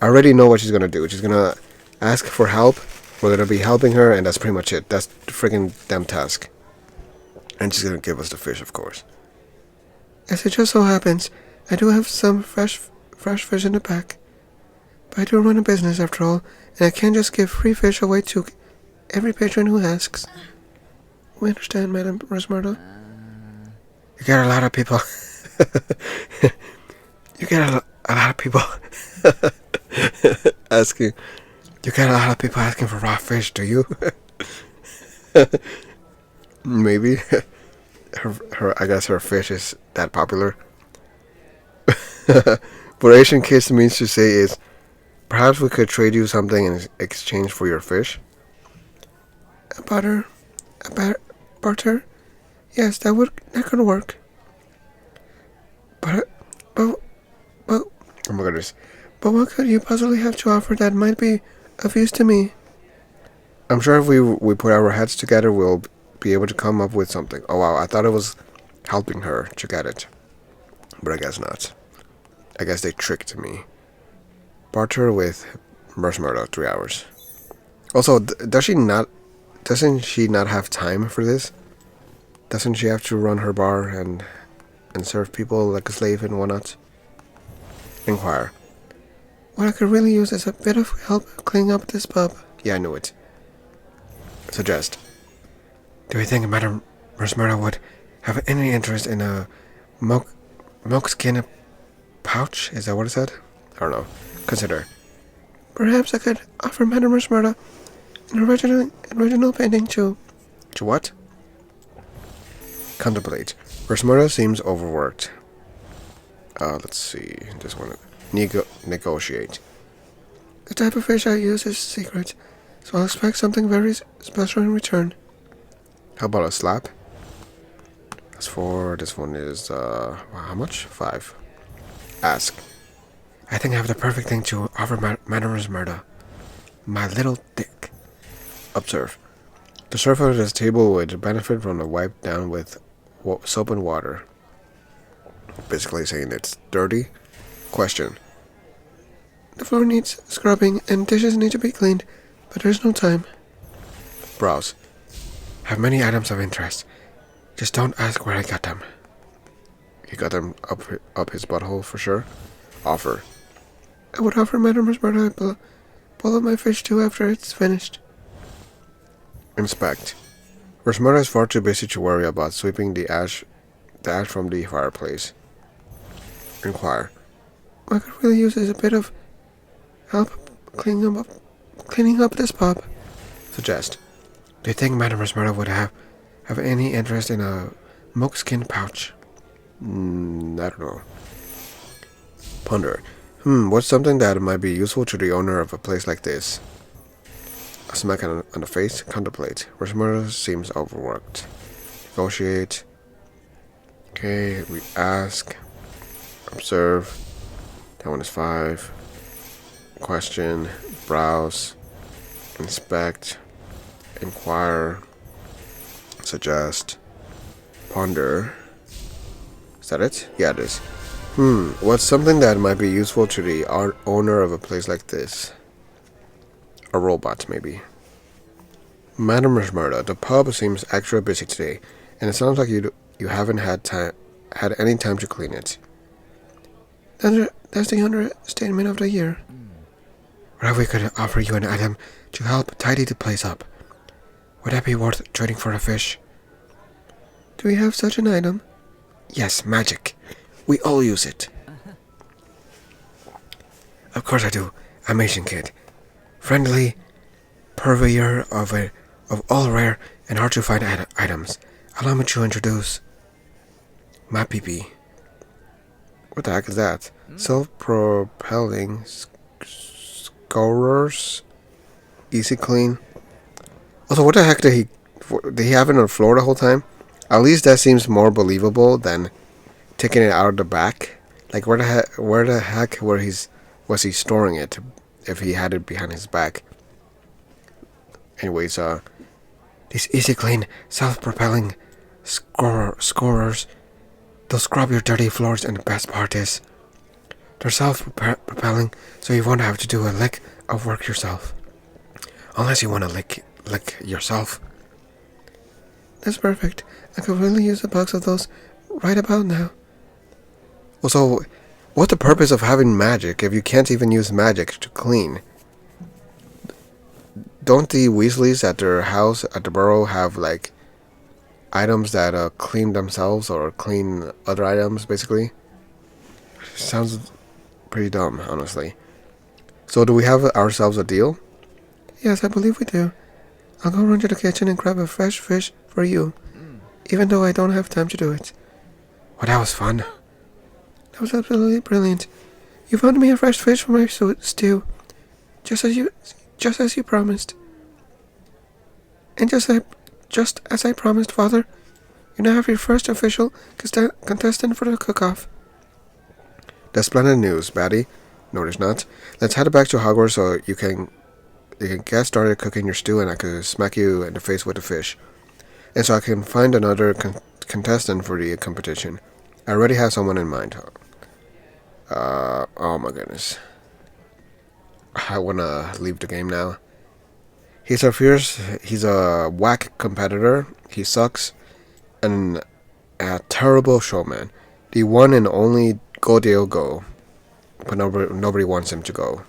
I already know what she's gonna do. She's gonna ask for help. We're gonna be helping her, and that's pretty much it. That's the freaking damn task. And she's gonna give us the fish, of course. As it just so happens, I do have some fresh fish in the pack. But I do run a business after all, and I can't just give free fish away to every patron who asks. We understand, Madame Rosmerta. You get a lot of people. You get a lot of people asking. You get a lot of people asking for raw fish, do you? Maybe. I guess her fish is that popular. What Asian Kids means to say is, perhaps we could trade you something in exchange for your fish. A barter? Yes, that could work. But, oh my goodness. But what could you possibly have to offer that might be of use to me? I'm sure if we put our heads together, we'll be able to come up with something. Oh wow, I thought it was helping her to get it. But I guess not. I guess they tricked me. Barter with Rosmerta, 3 hours. Also, doesn't she not have time for this? Doesn't she have to run her bar and serve people like a slave and whatnot? Inquire. What I could really use is a bit of help cleaning up this pub. Yeah, I knew it. Suggest. Do you think Madame Rosmerta would have any interest in a milkskin pouch? Is that what it said? I don't know. Consider. Perhaps I could offer Madame Rosmerta An original painting too. To what? Contemplate. Rosmerta seems overworked. Let's see. Just want to negotiate. The type of fish I use is secret, so I'll expect something very special in return. How about a slap? That's 4. This one is, how much? 5. Ask. I think I have the perfect thing to offer Madame Rosmerta. My little dick. Observe. The surface of this table would benefit from a wipe down with soap and water. Basically saying it's dirty. Question. The floor needs scrubbing and dishes need to be cleaned, but there's no time. Browse. Have many items of interest. Just don't ask where I got them. You got them up his butthole for sure. Offer. I would offer Madame Rosmerta a bowl of my fish too after it's finished. Inspect. Rosmerta is far too busy to worry about sweeping the ash from the fireplace. Inquire. What I could really use is a bit of help cleaning up this pub. Suggest. Do you think Madame Rosmerta would have any interest in a moleskin pouch? I don't know. Ponder. What's something that might be useful to the owner of a place like this? A smack on the face. Contemplate. Rosmerta seems overworked. Negotiate. Okay, we ask. Observe. That one is 5. Question. Browse. Inspect. Inquire. Suggest. Ponder. Is that it? Yeah, it is. What's something that might be useful to the owner of a place like this? A robot, maybe. Madame Rosmerta, the pub seems extra busy today, and it sounds like you haven't had any time to clean it. That's the understatement of the year. What if we could offer you an item to help tidy the place up? Would that be worth trading for a fish? Do we have such an item? Yes, magic. We all use it. Of course I do. I'm Asian Kid. Friendly purveyor of all rare and hard to find items. Allow me to introduce my PP. What the heck is that? Self-propelling scourers? Easy clean? Also, what the heck did he have it on the floor the whole time? At least that seems more believable than taking it out of the back. Like, where the heck was he storing it if he had it behind his back? Anyways, these easy clean, self-propelling scorers, they'll scrub your dirty floors, and the best part is, they're self-propelling, so you won't have to do a lick of work yourself. Unless you want to lick yourself. That's perfect. I could really use a box of those right about now. Well, so, what's the purpose of having magic if you can't even use magic to clean? Don't the Weasleys at their house, at the burrow, have, like, items that clean themselves or clean other items, basically? Sounds pretty dumb, honestly. So, do we have ourselves a deal? Yes, I believe we do. I'll go run to the kitchen and grab a fresh fish for you, even though I don't have time to do it. Well, that was fun. That was absolutely brilliant. You found me a fresh fish for my stew, just as you promised. And just as I promised, Father, you now have your first official contestant for the cook-off. That's splendid news, Batty. No, there's not. Let's head back to Hogwarts so you can get started cooking your stew, and I can smack you in the face with the fish. And so I can find another contestant for the competition. I already have someone in mind. Oh my goodness. I wanna leave the game now. He's a whack competitor. He sucks. And a terrible showman. The one and only Go. But nobody wants him to go.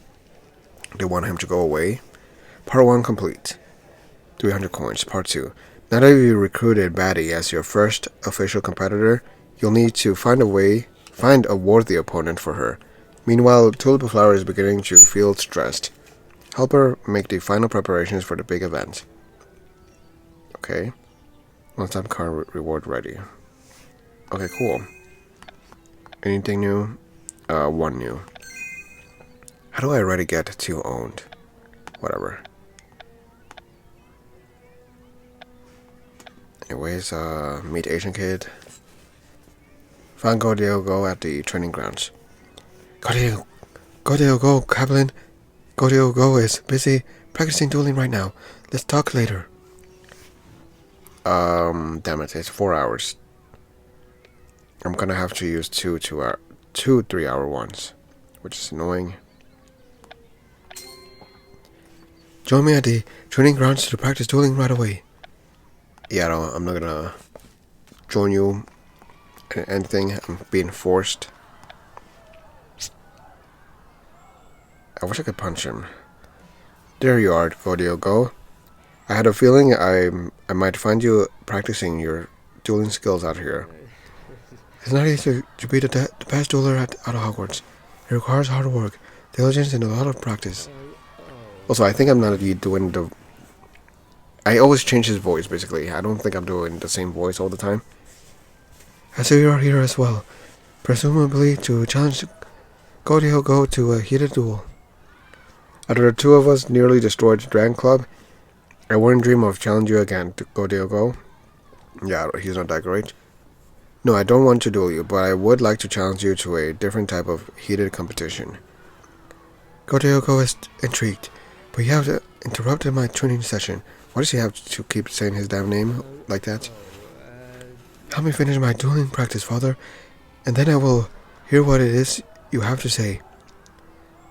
They want him to go away. Part 1 complete. 300 coins. Part 2. Now that you recruited Batty as your first official competitor, you'll need to find a worthy opponent for her. Meanwhile, Tulip Flower is beginning to feel stressed. Help her make the final preparations for the big event. Okay. One-time card reward ready. Okay, cool. Anything new? One new. How do I already get 2 owned? Whatever. Anyways, meet Asian kid. Find Go Diogo at the training grounds. Go Diogo, Kaplan. Go Diogo is busy practicing dueling right now. Let's talk later. Damn it, it's 4 hours. I'm gonna have to use two 3-hour ones, which is annoying. Join me at the training grounds to practice dueling right away. Yeah, I'm not gonna join you in anything. I'm being forced. I wish I could punch him. There you are, Go Diogo. I had a feeling I might find you practicing your dueling skills out here. It's not easy to be the best dueler out of Hogwarts. It requires hard work, diligence, and a lot of practice. Also, I think I'm not doing the... I always change his voice, basically. I don't think I'm doing the same voice all the time. I see you are here as well, presumably to challenge Go Diogo to a heated duel. After the two of us nearly destroyed the Dragon Club, I wouldn't dream of challenging you again to Go Diogo. Yeah, he's not that great. No, I don't want to duel you, but I would like to challenge you to a different type of heated competition. Go Diogo is intrigued, but you have interrupted my training session. Why does he have to keep saying his damn name like that? Help me finish my dueling practice, Father, and then I will hear what it is you have to say.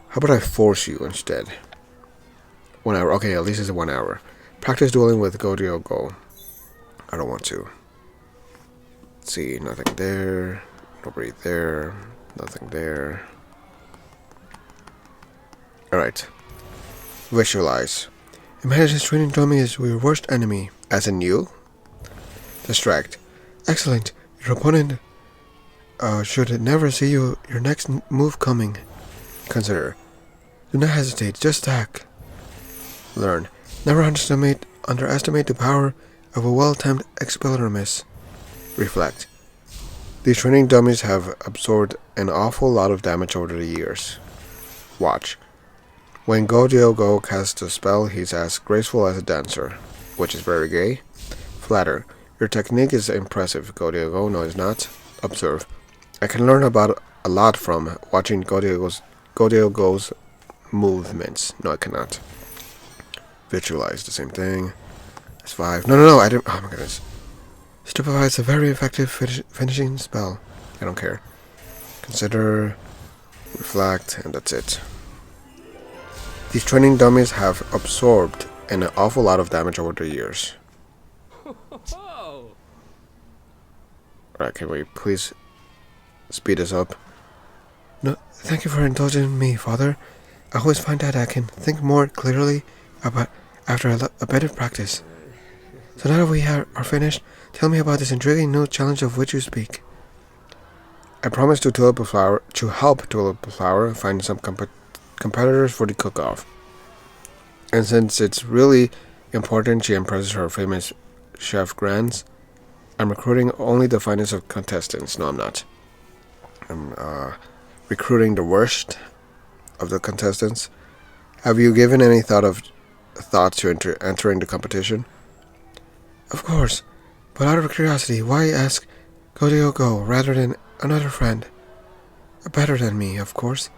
How about I force you instead? 1 hour. Okay, at least it's 1 hour. Practice dueling with Go Diogo. I don't want to. Let's see, nothing there. Nobody there. Nothing there. Alright. Visualize. Imagine this training dummy is your worst enemy. As in you? Distract. Excellent. Your opponent should never see your next move coming. Consider. Do not hesitate, just attack. Learn. Never underestimate the power of a well-timed expelliarmus miss. Reflect. These training dummies have absorbed an awful lot of damage over the years. Watch. When Go Diogo casts a spell, he's as graceful as a dancer, which is very gay. Flatter. Your technique is impressive, Go Diogo. No, it's not. Observe. I can learn about a lot from watching Go Diogo's movements. No, I cannot. Visualize the same thing. That's 5. No, I didn't. Oh my goodness. Stupefy is a very effective finishing spell. I don't care. Consider, reflect, and that's it. These training dummies have absorbed an awful lot of damage over the years. Alright, can we please speed this up? No, thank you for indulging me, Father. I always find that I can think more clearly about after a bit of practice. So now that we are finished, tell me about this intriguing new challenge of which you speak. I promise to help Tulip Flower find some competitors for the cook-off. And since it's really important she impresses her famous chef Grants, I'm recruiting only the finest of contestants. No, I'm not. I'm recruiting the worst of the contestants. Have you given any thought to entering the competition? Of course, but out of curiosity, why ask Go Diogo rather than another friend? Better than me, of course.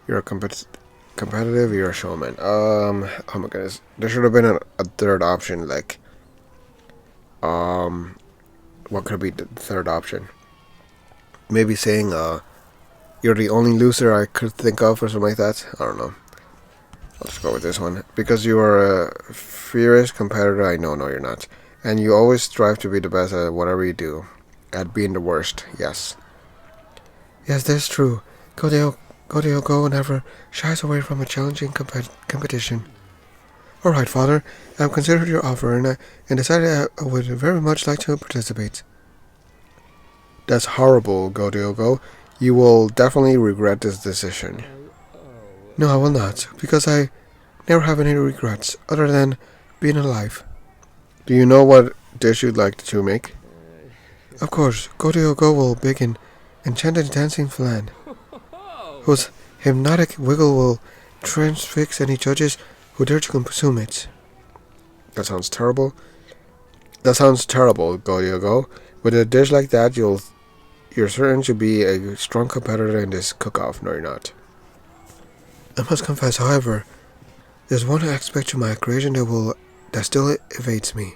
You're a competitive, you're a showman. Oh my goodness. There should have been a third option, like, what could be the third option? Maybe saying, you're the only loser I could think of, or something like that. I don't know. I'll just go with this one. Because you are a fierce competitor, I know, no, you're not. And you always strive to be the best at whatever you do. At being the worst, yes. Yes, that's true. Go Diogo never shies away from a challenging competition. Alright, Father, I've considered your offer and decided I would very much like to participate. That's horrible, Go Diogo. You will definitely regret this decision. No, I will not, because I never have any regrets other than being alive. Do you know what dish you'd like to make? Of course, Go will bake an enchanted dancing flan, whose hypnotic wiggle will transfix any judges who dare to consume it. That sounds terrible. That sounds terrible, Go. With a dish like that, you're certain to be a strong competitor in this cook-off, no you're not. I must confess, however, there's one aspect to my creation that still evades me.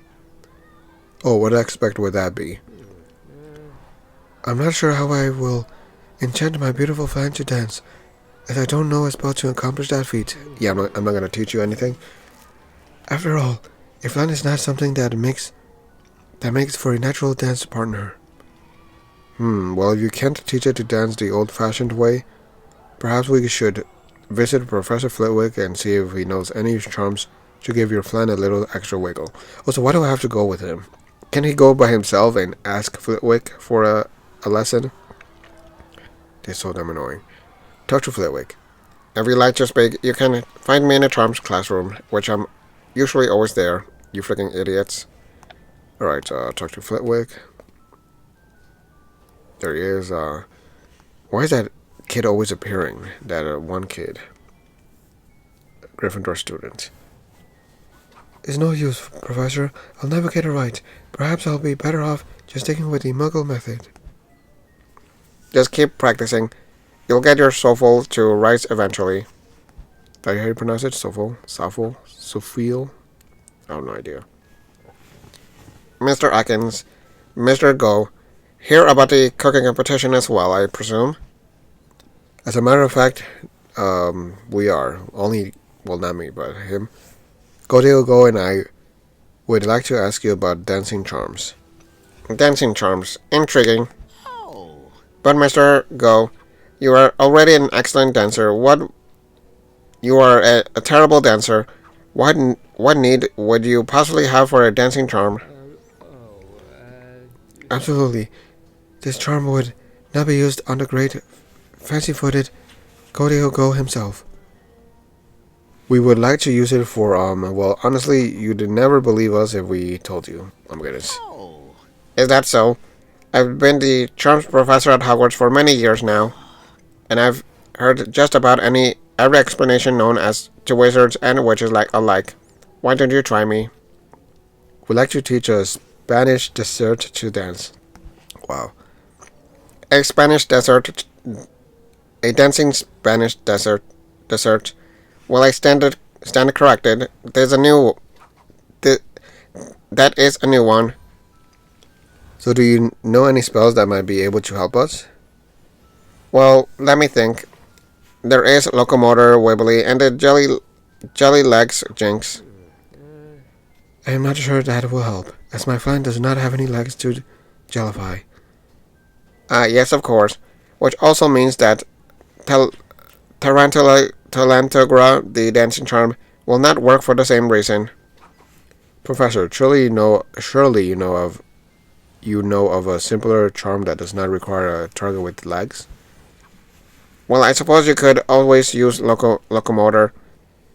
Oh, what aspect would that be? I'm not sure how I will enchant my beautiful flan to dance, as I don't know a spell to accomplish that feat. Yeah, I'm not gonna teach you anything. After all, a flan is not something that makes for a natural dance partner. Well, if you can't teach it to dance the old-fashioned way, perhaps we should visit Professor Flitwick and see if he knows any charms to give your flan a little extra wiggle. Also, why do I have to go with him? Can he go by himself and ask Flitwick for a lesson? They're so damn annoying. Talk to Flitwick. If you like to speak, you can find me in the charms classroom, which I'm usually always there, you freaking idiots. Alright, talk to Flitwick. There he is. Why is that kid always appearing? That one kid. Gryffindor student. It's no use, Professor. I'll never get it right. Perhaps I'll be better off just sticking with the Muggle method. Just keep practicing. You'll get your soulful to rise eventually. Is that how you pronounce it? Soulful? Soulful? Soulful? I have no idea. Mr. Atkins, Mr. Go, hear about the cooking competition as well, I presume? As a matter of fact, we are. Only, well, not me, but him. Go and I would like to ask you about dancing charms. Dancing charms. Intriguing. Oh. But Mr. Go, you are already an excellent dancer. You are a terrible dancer. What need would you possibly have for a dancing charm? Absolutely. This charm would not be used on the great, fancy-footed Go himself. We would like to use it for, well, honestly, you'd never believe us if we told you. Oh my goodness. Oh. Is that so? I've been the charms professor at Hogwarts for many years now, and I've heard just about every explanation known as to wizards and witches alike. Why don't you try me? We'd like to teach a Spanish dessert to dance. Wow. A dancing Spanish dessert. Well, I stand corrected. That is a new one. So do you know any spells that might be able to help us? Well, let me think. There is Locomotor, Wibbly, and the Jelly Legs Jinx. I am not sure that will help, as my flan does not have any legs to jellify. Yes, of course. Which also means that Tarantogra, the dancing charm, will not work for the same reason. Professor, surely you know of a simpler charm that does not require a target with legs? Well, I suppose you could always use Locomotor,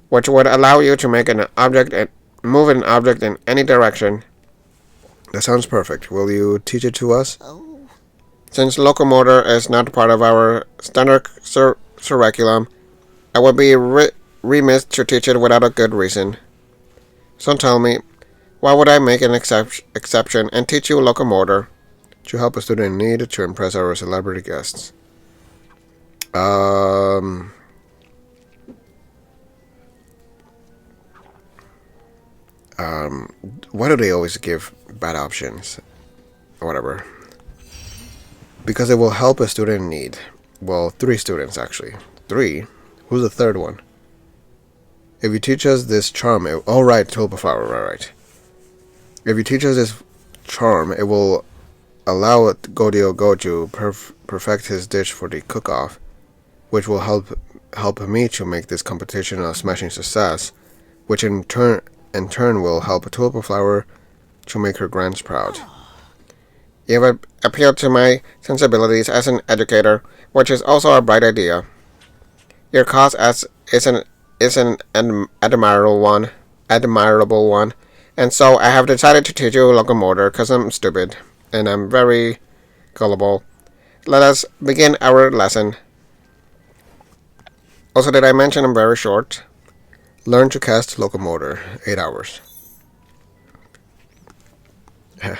which would allow you to make an object and move an object in any direction. That sounds perfect. Will you teach it to us? Oh. Since Locomotor is not part of our standard curriculum, I would be remiss to teach it without a good reason. So tell me, why would I make an exception and teach you Locomotor? To help a student in need to impress our celebrity guests. Why do they always give bad options? Whatever. Because it will help a student in need. Well, 3 students actually. 3? Who's the third one? If you teach us this charm, right, tulip flower, right. If you teach us this charm, it will allow Go to perfect his dish for the cook-off, which will help me to make this competition a smashing success, which in turn will help Tulip Flower to make her grands proud. You have appealed to my sensibilities as an educator, which is also a bright idea. Your cause is an admirable one, and so I have decided to teach you locomotor because I'm stupid and I'm very gullible. Let us begin our lesson. Also, did I mention I'm very short? Learn to cast locomotor. 8 hours.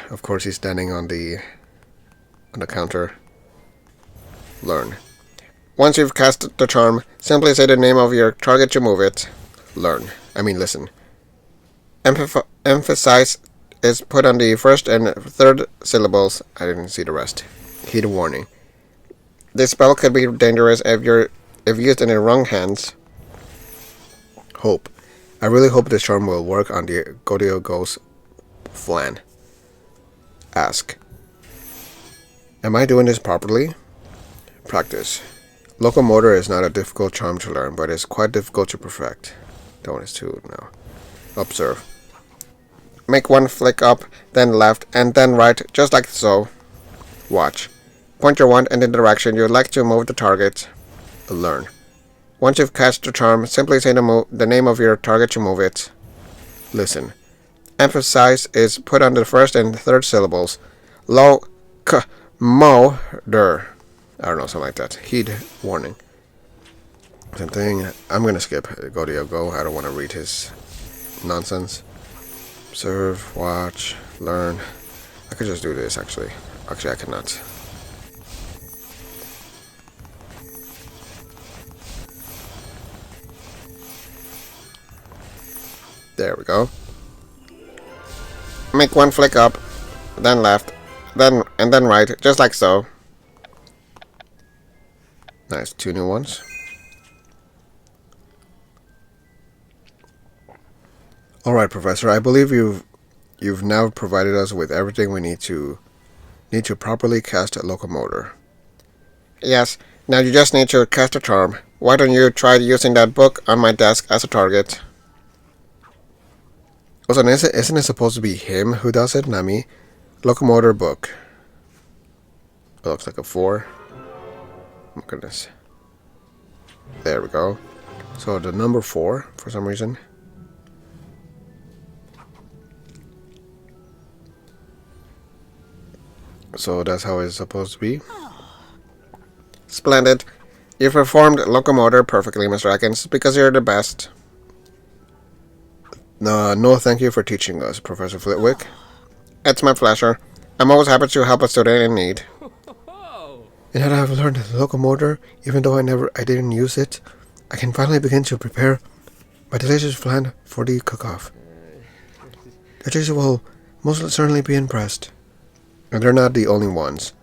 Of course, he's standing on the counter. Learn. Once you've cast the charm, simply say the name of your target to move it. Listen. Emphasize is put on the first and third syllables. I didn't see the rest. Heed warning. This spell could be dangerous if used in the wrong hands. Hope. I really hope this charm will work on the Godiogo's flan. Ask. Am I doing this properly? Practice. Locomotor is not a difficult charm to learn, but it's quite difficult to perfect. That one is too now. Observe. Make one flick up, then left, and then right, just like so. Watch. Point your wand in the direction you'd like to move the target. Learn. Once you've cast the charm, simply say the name of your target to move it. Listen. Emphasize is put on the first and third syllables. Mo-der. I don't know, something like that. Heed warning. Same thing. I'm gonna skip Godiogo. I don't want to read his nonsense. Observe, watch, learn. I could just do this, actually. Actually, I cannot. There we go. Make one flick up, then left, then right, just like so. Nice, 2 new ones. All right, Professor. I believe you've now provided us with everything we need to properly cast a locomotor. Yes. Now you just need to cast a charm. Why don't you try using that book on my desk as a target? Also, isn't it supposed to be him who does it, not me? Locomotor book. It looks like a 4. Oh my goodness. There we go. So the number 4 for some reason. So that's how it's supposed to be. Splendid. You performed locomotor perfectly, Mr. Atkins, because you're the best. No, thank you for teaching us, Professor Flitwick. It's my pleasure. I'm always happy to help a student in need. And that I've learned the locomotor, even though I didn't use it, I can finally begin to prepare my delicious flan for the cook-off. The teacher will most certainly be impressed. And they're not the only ones.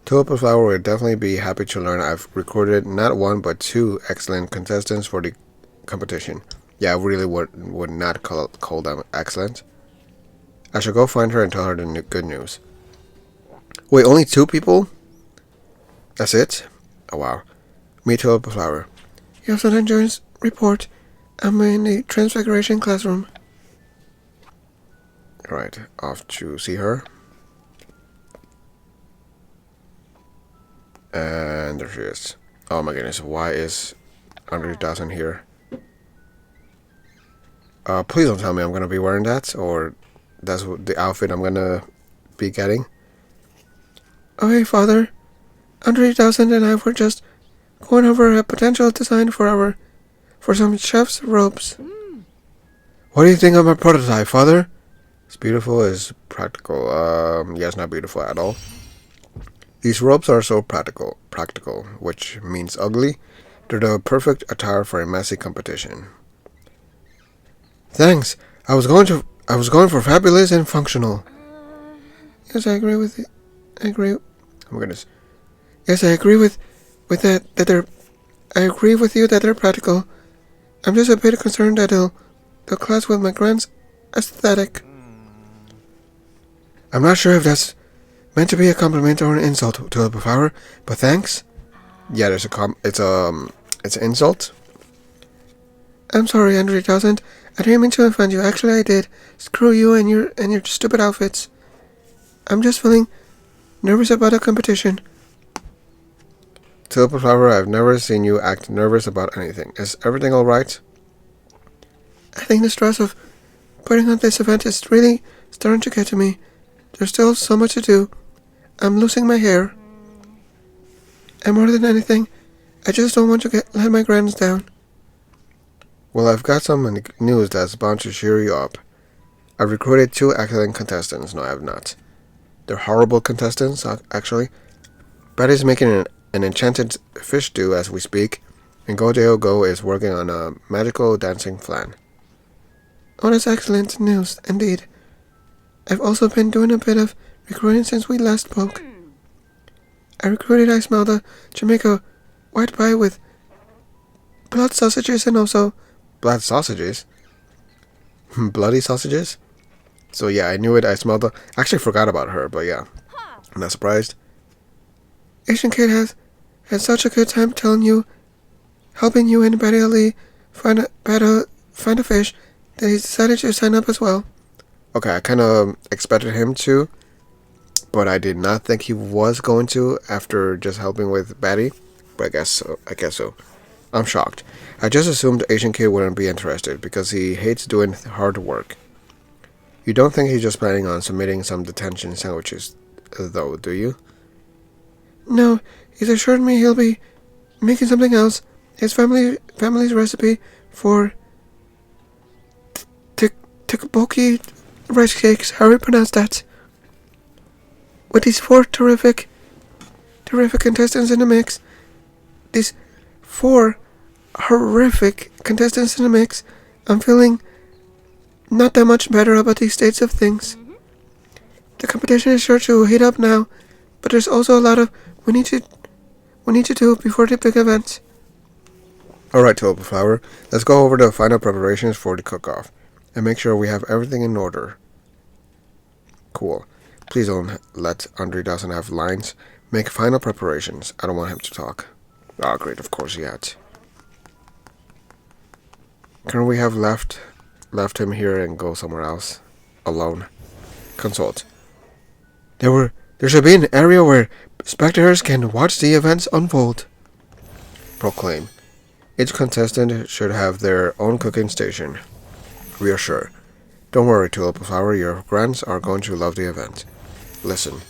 Tulip Flower would definitely be happy to learn I've recruited not 1 but 2 excellent contestants for the competition. Yeah, I really would not call them excellent. I should go find her and tell her the good news. Wait, only 2 people? That's it? Oh wow. Me Tulip Flower. You have Lieutenant Jones' report. I'm in the Transfiguration classroom. Alright, off to see her. And there she is. Oh my goodness, why is Andre Dawson here? Please don't tell me I'm gonna be wearing that, or that's the outfit I'm gonna be getting. Oh hey, Father. Andre Dawson and I were just going over a potential design for some chef's robes. What do you think of my prototype, Father? It's beautiful, it's practical. Yeah, it's not beautiful at all. These robes are so practical, which means ugly. They're the perfect attire for a messy competition. Thanks. I was going for fabulous and functional. Yes, I agree with it. I agree. Oh my goodness. Yes, I agree with that they're. I agree with you that they're practical. I'm just a bit concerned that they'll clash with my grand's aesthetic. I'm not sure if that's meant to be a compliment or an insult to a Befourer, but thanks. Yeah, it's an insult. I'm sorry, Andre Townsend. I didn't mean to offend you. Actually, I did. Screw you and your stupid outfits. I'm just feeling nervous about a competition. Tulip Flower, I've never seen you act nervous about anything. Is everything alright? I think the stress of putting on this event is really starting to get to me. There's still so much to do. I'm losing my hair. And more than anything, I just don't want to let my grands down. Well, I've got some news that's bound to cheer you up. I've recruited 2 excellent contestants. No, I have not. They're horrible contestants, actually. Betty's making an enchanted fish stew as we speak, and Go is working on a magical dancing flan. Oh, that's excellent news, indeed. I've also been doing a bit of recruiting since we last spoke. I recruited Icemelda to make a white pie with blood sausages and also... Blood sausages? Bloody sausages? So yeah, I knew it. I smelled it. I actually forgot about her, but yeah. I'm not surprised. Asian Kid has had such a good time helping you and Betty Ali find a fish that he's decided to sign up as well. Okay, I kind of expected him to, but I did not think he was going to after just helping with Betty. But I guess so. I'm shocked. I just assumed Asian Kid wouldn't be interested because he hates doing hard work. You don't think he's just planning on submitting some detention sandwiches, though, do you? No, he's assured me he'll be making something else. His family's recipe for tteokbokki rice cakes. How do you pronounce that? With these 4 terrific contestants in the mix, these 4 horrific contestants in the mix, I'm feeling not that much better about these states of things. The competition is sure to heat up now, but there's also a lot of we need to do before the big event. Alright, Tulip Flower, let's go over the final preparations for the cook-off, and make sure we have everything in order. Cool. Please don't let Andre doesn't have lines. Make final preparations. I don't want him to talk. Ah, great, of course he had. Can we have left him here and go somewhere else? Alone. Consult. There should be an area where spectators can watch the events unfold. Proclaim. Each contestant should have their own cooking station. Reassure. Don't worry, Tulip Flower, your grands are going to love the event. Listen.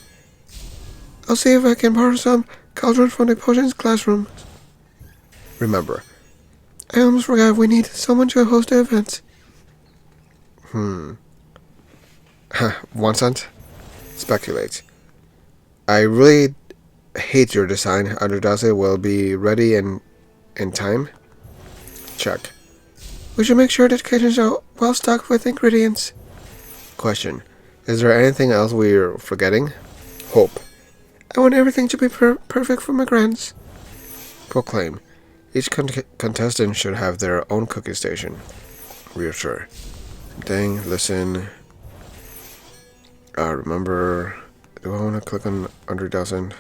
I'll see if I can borrow some cauldrons from the potions classroom. Remember. I almost forgot we need someone to host the event. 1 cent? Speculate. I really hate your design. Androdase will be ready in time. Check. We should make sure that kitchens are well stocked with ingredients. Question. Is there anything else we're forgetting? Hope. I want everything to be perfect for my grands. Proclaim. Each contestant should have their own cooking station. Reassure. Dang, listen. Remember... Do I want to click on under dozen?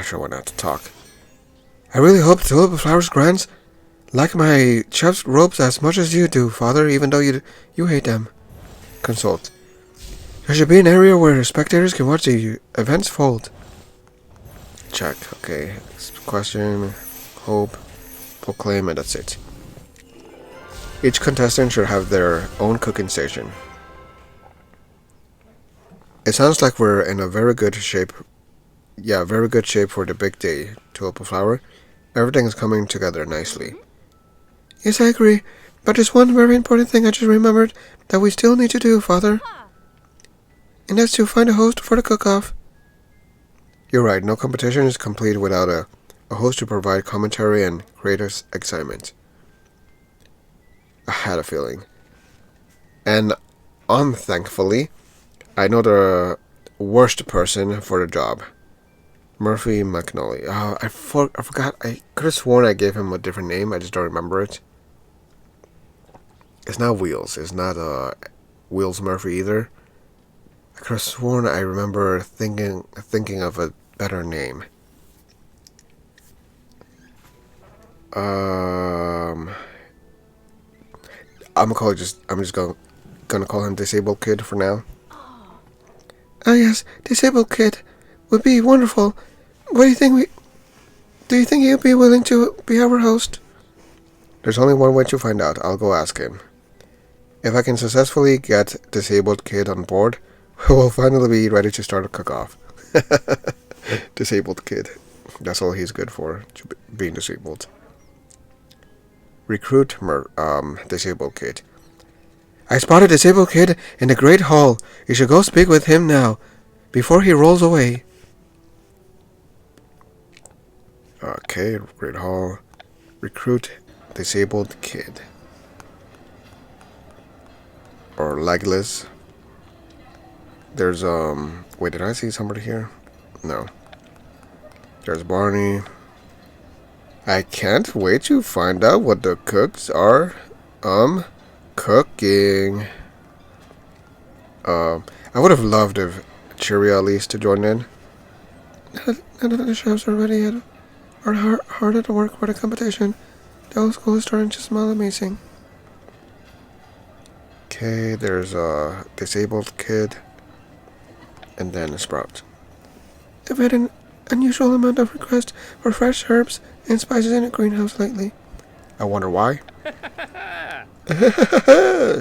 Sure, why not to talk. I really hope Tulip Flower's grands like my chef's robes as much as you do, Father, even though you hate them. Consult. There should be an area where spectators can watch the events fold. Check. Okay. Question. Hope. Proclaim, and that's it. Each contestant should have their own cooking station. It sounds like we're in a very good shape. Yeah, very good shape for the big day, Tulip Flower. Everything is coming together nicely. Yes, I agree. But there's one very important thing I just remembered that we still need to do, Father. And that's to find a host for the cook-off. You're right, no competition is complete without a host to provide commentary and create excitement. I had a feeling. And unthankfully, I know the worst person for the job. Murphy McNally. Oh, I forgot. I could have sworn I gave him a different name. I just don't remember it. It's not Wheels. It's not Wheels Murphy either. I could have sworn I remember thinking of a better name. I'm just gonna call him Disabled Kid for now. Ah, yes, Disabled Kid would be wonderful. What do you think Do you think he'll be willing to be our host? There's only one way to find out. I'll go ask him. If I can successfully get Disabled Kid on board, we'll finally be ready to start a cook-off. Disabled Kid. That's all he's good for, being disabled. Recruit Disabled Kid. I spotted Disabled Kid in the Great Hall. You should go speak with him now, before he rolls away. Okay, Great Hall. Recruit Disabled Kid. Or Legless. There's, wait, did I see somebody here? No. There's Barney. I can't wait to find out what the cooks are, cooking. I would have loved if Cheerio at least to join in. None of the chefs are ready yet. Are hard at work for the competition. The whole school is starting to smell amazing. Okay, there's a Disabled Kid. And then a Sprout. I've had an unusual amount of requests for fresh herbs and spices in the greenhouse lately. I wonder why.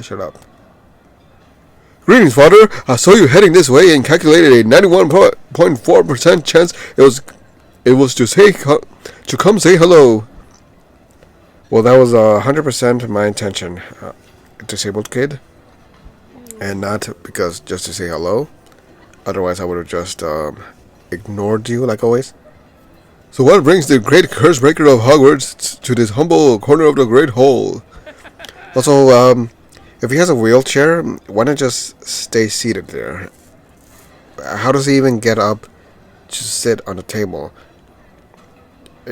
Shut up. Greetings, father. I saw you heading this way and calculated a 91.4% chance it was to come say hello. Well, that was 100% my intention, Disabled Kid, and not because just to say hello. Otherwise, I would have just ignored you like always. So what brings the great curse breaker of Hogwarts to this humble corner of the Great Hall? Also, if he has a wheelchair, why not just stay seated there? How does he even get up to sit on the table?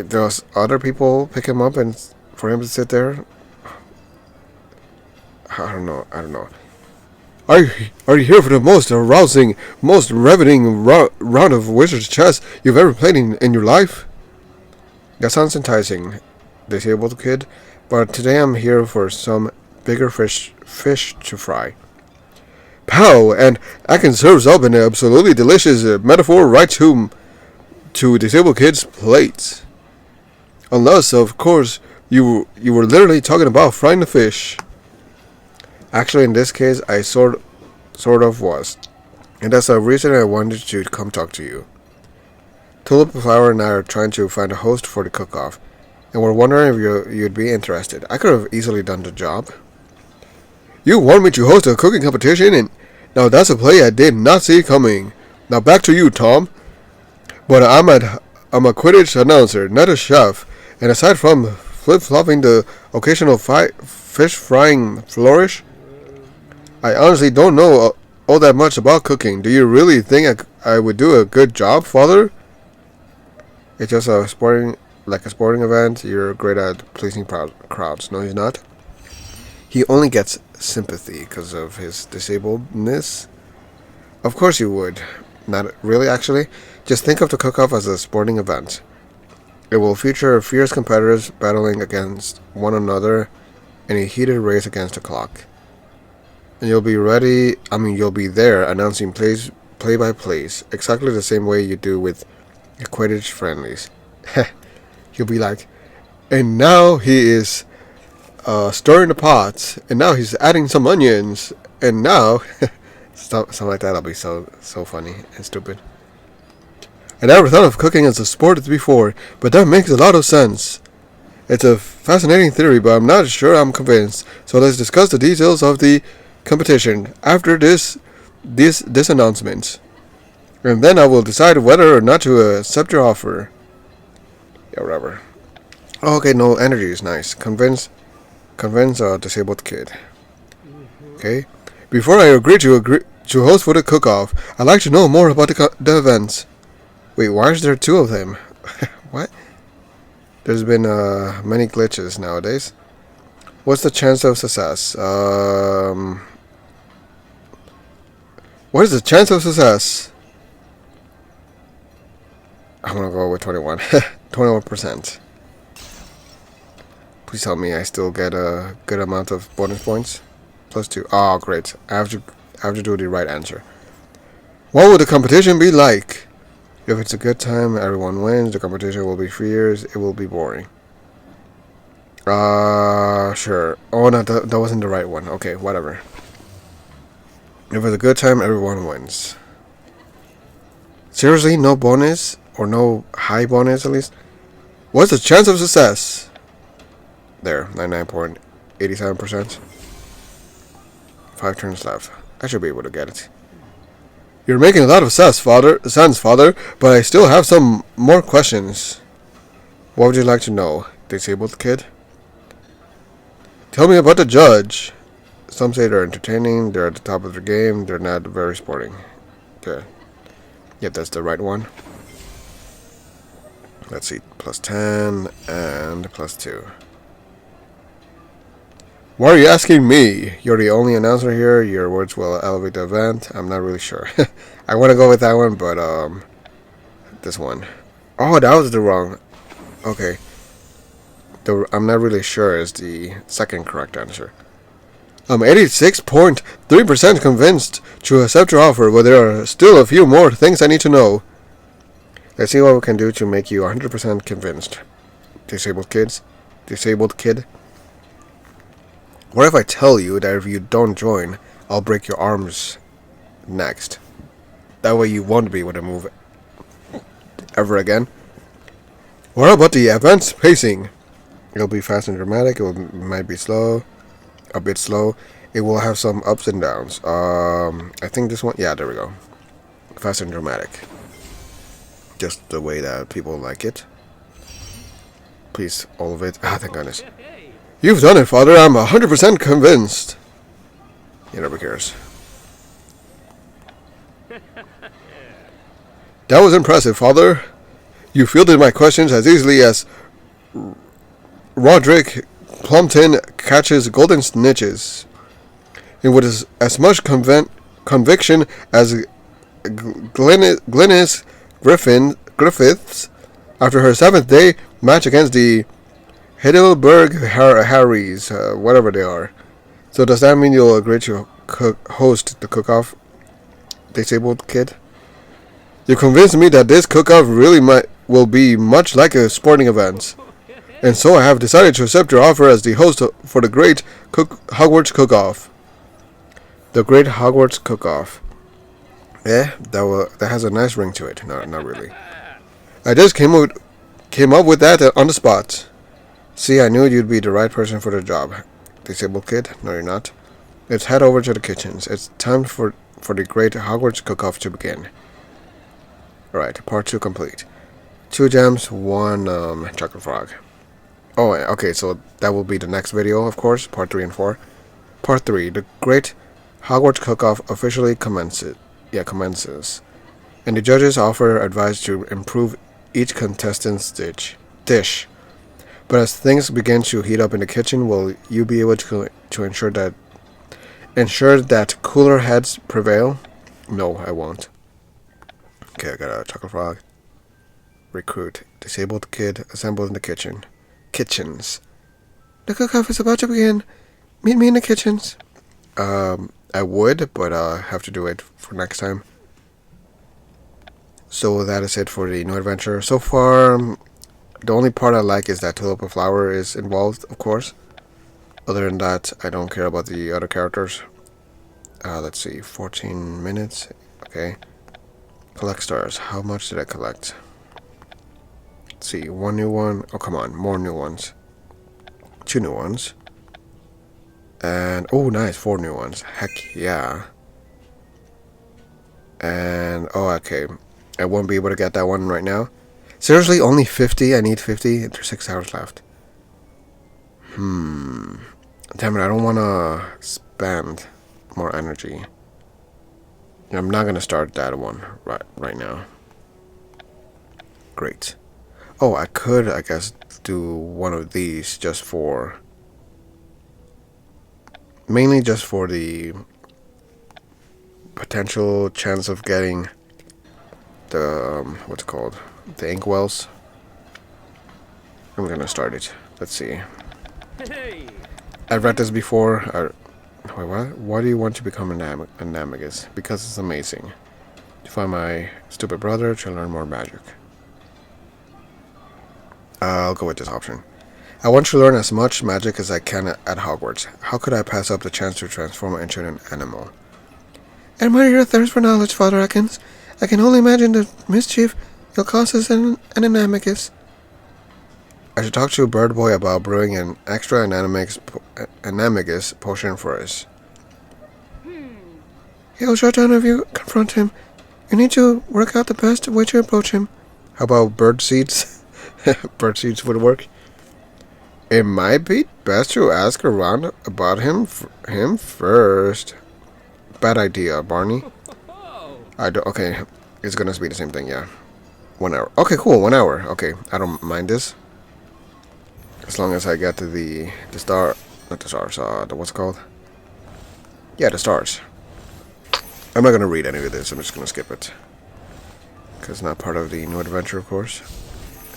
Does other people pick him up and for him to sit there? I don't know. Are you here for the most arousing, most riveting round of Wizard's Chess you've ever played in your life? That sounds enticing, Disabled Kid, but today I'm here for some bigger fish to fry. Pow! And I can serve up an absolutely delicious metaphor right to Disabled Kid's plate. Unless, of course, you were literally talking about frying the fish. Actually, in this case, I sort of was. And that's the reason I wanted to come talk to you. Tulip Flower and I are trying to find a host for the cook-off, and we're wondering if you'd be interested. I could have easily done the job. You want me to host a cooking competition, and now that's a play I did not see coming. Now back to you, Tom. But I'm a Quidditch announcer, not a chef, and aside from flip-flopping the occasional fish frying flourish, I honestly don't know all that much about cooking. Do you really think I would do a good job, Father? It's just a sporting event. You're great at pleasing crowds. No, he's not. He only gets sympathy because of his disabledness. Of course you would. Not really, actually. Just think of the cook-off as a sporting event. It will feature fierce competitors battling against one another in a heated race against the clock. And you'll be there announcing play-by-plays, exactly the same way you do with Quidditch friendlies. You'll be like, and now he is stirring the pot, and now he's adding some onions, and now something like that'll be so funny and stupid. I never thought of cooking as a sport before, but that makes a lot of sense. It's a fascinating theory, but I'm not sure I'm convinced. So let's discuss the details of the competition after this announcement, and then I will decide whether or not to accept your offer. Yeah, whatever. Okay, no, energy is nice. Convince a Disabled Kid. Okay. Before I agree to host for the cook-off, I'd like to know more about the events. Wait, why is there two of them? What? There's been many glitches nowadays. What's the chance of success? What is the chance of success? I'm gonna go with 21. 21%. Please tell me I still get a good amount of bonus points. +2. Oh, great. I have to do the right answer. What would the competition be like? If it's a good time, everyone wins. The competition will be 3 years. It will be boring. Sure. Oh, no, that wasn't the right one. Okay, whatever. If it's a good time, everyone wins. Seriously, no bonus? Or no high bonus, at least? What's the chance of success? There, 99.87%. 5 turns left. I should be able to get it. You're making a lot of sense, father, but I still have some more questions. What would you like to know, disabled kid? Tell me about the judge. Some say they're entertaining, they're at the top of their game, they're not very sporting. Good. Yep, that's the right one. Let's see, plus 10 and plus 2. Why are you asking me? You're the only announcer here. Your words will elevate the event. I'm not really sure. I want to go with that one, but this one. Oh, that was the wrong. Okay. I'm not really sure is the second correct answer. I'm 86.3% convinced to accept your offer, but there are still a few more things I need to know. Let's see what we can do to make you 100% convinced. Disabled kid. What if I tell you that if you don't join, I'll break your arms next? That way you won't be able to move ever again. What about the event's pacing? It'll be fast and dramatic. Might be slow. A bit slow. It will have some ups and downs. I think this one... Yeah, there we go. Fast and dramatic. Just the way that people like it. Please, all of it. Ah, thank goodness. You've done it, father. I'm 100% convinced. He never cares. That was impressive, father. You fielded my questions as easily as Roderick Plumpton catches golden snitches. It was as much conviction as Glenys Griffiths after her 7th day match against the Heidelberg Harrys, whatever they are. So does that mean you'll agree to host the cook-off, disabled kid? You convinced me that this cook-off really will be much like a sporting event. And so I have decided to accept your offer as the host for the Great Hogwarts Cook-Off. The Great Hogwarts Cook-Off. Yeah, that has a nice ring to it. No, not really. I just came up with that on the spot. See, I knew you'd be the right person for the job. Disabled kid? No, you're not. Let's head over to the kitchens. It's time for the Great Hogwarts Cook-Off to begin. Alright, part 2 complete. 2 gems, 1 chocolate frog. Oh, okay, so that will be the next video, of course, part 3 and 4. Part 3, the Great Hogwarts Cook-Off officially commences. And the judges offer advice to improve each contestant's dish. But as things begin to heat up in the kitchen, will you be able to ensure that cooler heads prevail? No, I won't. Okay, I got a chocolate frog. Recruit. Disabled kid assembled in the kitchen. Kitchens. The cook-off is about to begin. Meet me in the kitchens. I would, but I have to do it for next time. So that is it for the new adventure. So far, the only part I like is that Tulip and Flower is involved, of course. Other than that, I don't care about the other characters. Let's see, 14 minutes. Okay. Collect stars. How much did I collect? Let's see, 1 new one. Oh, come on, more new ones. 2 new ones. And, oh, nice, 4 new ones. Heck yeah. And, oh, okay. I won't be able to get that one right now. Seriously, only 50? I need 50? There's 6 hours left. Damn it, I don't want to spend more energy. I'm not going to start that one right now. Great. Oh, I could, I guess, do one of these just for... Mainly just for the potential chance of getting the, what's it called? The inkwells. I'm gonna start it. Let's see. I've read this before. Wait, what? Why do you want to become an animagus? Because it's amazing. Find my stupid brother to learn more magic. I'll go with this option. I want to learn as much magic as I can at Hogwarts. How could I pass up the chance to transform into an animal? Admire your thirst for knowledge, Father Atkins. I can only imagine the mischief you'll cause us an animagus. I should talk to Bird Boy about brewing an extra animagus potion for us. He'll shut down if you confront him. You need to work out the best way to approach him. How about bird seeds? Bird seeds would work. It might be best to ask around about him first. Bad idea, Barney. Okay, it's gonna be the same thing, yeah. 1 hour. Okay, cool, 1 hour. Okay, I don't mind this. As long as I get to the star, not the stars, what's it called? Yeah, the stars. I'm not gonna read any of this, I'm just gonna skip it. Because it's not part of the new adventure, of course.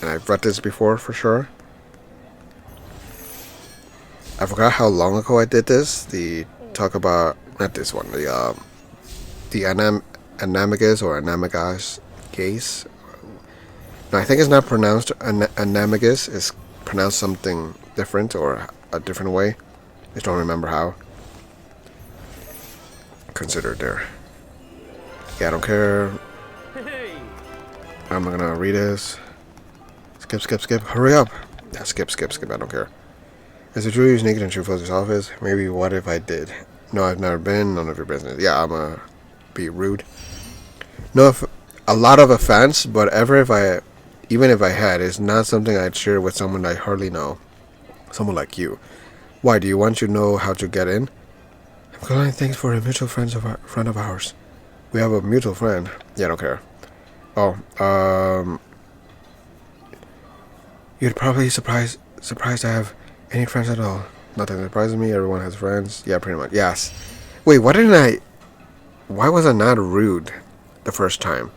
And I've read this before, for sure. I forgot how long ago I did this. The talk about, not this one, the animagus or animagus case. No, I think it's not pronounced animagus. It's pronounced something different or a different way. I just don't remember how. Consider it there. Yeah, I don't care. I'm not gonna read this. Skip. Hurry up. Yeah, skip. I don't care. Is it true you sneaked into Foster's office? Maybe what if I did? No, I've never been. None of your business. Yeah, I'm gonna be rude. No, a lot of offense, but even if I had, it's not something I'd share with someone I hardly know. Someone like you. Why, do you want to know how to get in? I'm calling thanks for a mutual friend of ours. We have a mutual friend. Yeah, I don't care. Oh, You'd probably surprised to have any friends at all. Nothing surprises me. Everyone has friends. Yeah, pretty much. Yes. Wait, why was I not rude the first time?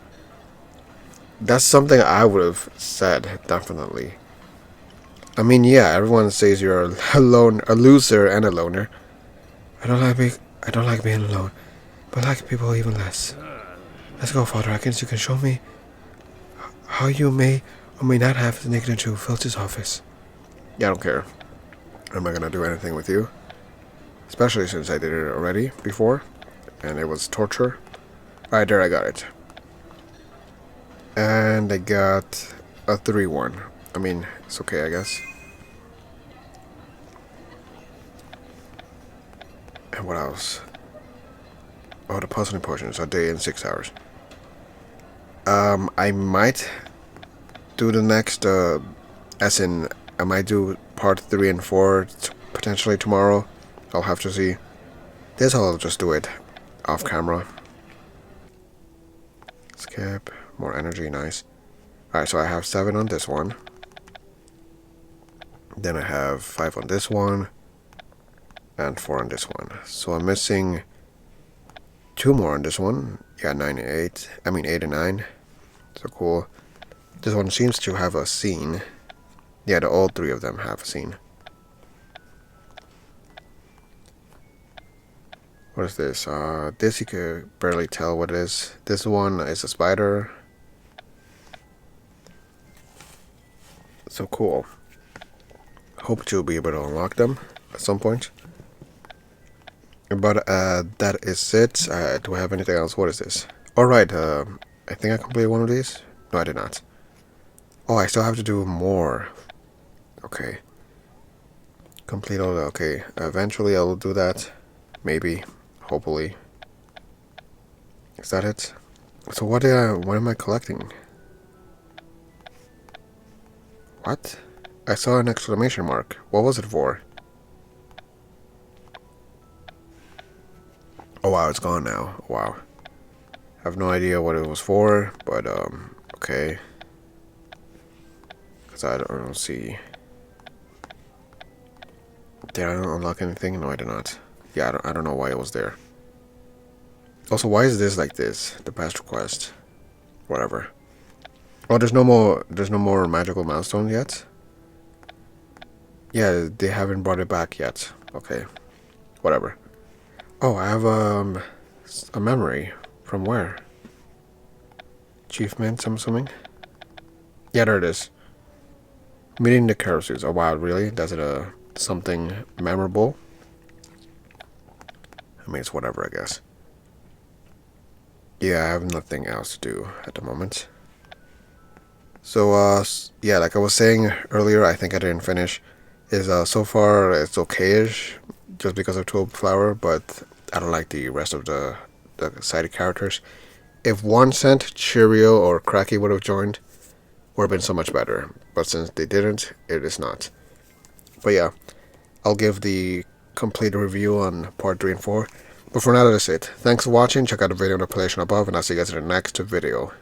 That's something I would have said, definitely. I mean, yeah, everyone says you're a loser and a loner. I don't like being alone, but I like people even less. Let's go, Father Atkins. You can show me how you may or may not have sneaked into Filch's office. Yeah, I don't care. I'm not gonna do anything with you. Especially since I did it already before. And it was torture. Alright, there I got it. And I got a 3-1. I mean, it's okay, I guess. And what else? Oh, the puzzling potions. A day in 6 hours. I might do the next, as in, I might do part 3 and 4 potentially tomorrow. I'll have to see. This I'll just do it off camera. Skip. More energy, nice. Alright, so I have 7 on this one. Then I have 5 on this one. And 4 on this one. So I'm missing 2 more on this one. Yeah, 9 and 8. I mean 8 and 9. So cool. This one seems to have a scene. Yeah, all 3 of them have a scene. What is this? This you could barely tell what it is. This one is a spider. So cool. Hope to be able to unlock them at some point. But that is it. Do I have anything else? What is this? Alright, I think I completed one of these. No, I did not. Oh, I still have to do more. Okay. Complete all the... Okay, eventually I'll do that. Maybe. Hopefully. Is that it? So what am I collecting? What? I saw an exclamation mark. What was it for? Oh wow, it's gone now. Wow. I have no idea what it was for, but okay. Because I don't see... Did I not unlock anything? No, I did not. Yeah, I don't know why it was there. Also, why is this like this? The past request. Whatever. Oh, there's no more magical milestone yet? Yeah, they haven't brought it back yet. Okay. Whatever. Oh, I have a memory. From where? achievements, I'm assuming. Yeah, there it is. Meeting the characters. Oh wow, really? Does it something memorable? I mean, it's whatever, I guess. Yeah, I have nothing else to do at the moment. So, yeah, like I was saying earlier, I think I didn't finish. So far it's okayish, just because of Tulip Flower, but I don't like the rest of the side characters. If 1 cent, Cheerio, or Cracky would have joined, would have been so much better. But since they didn't, it is not. But yeah, I'll give the complete review on part 3 and 4. But for now, that is it. Thanks for watching. Check out the video in the playlist above, and I'll see you guys in the next video.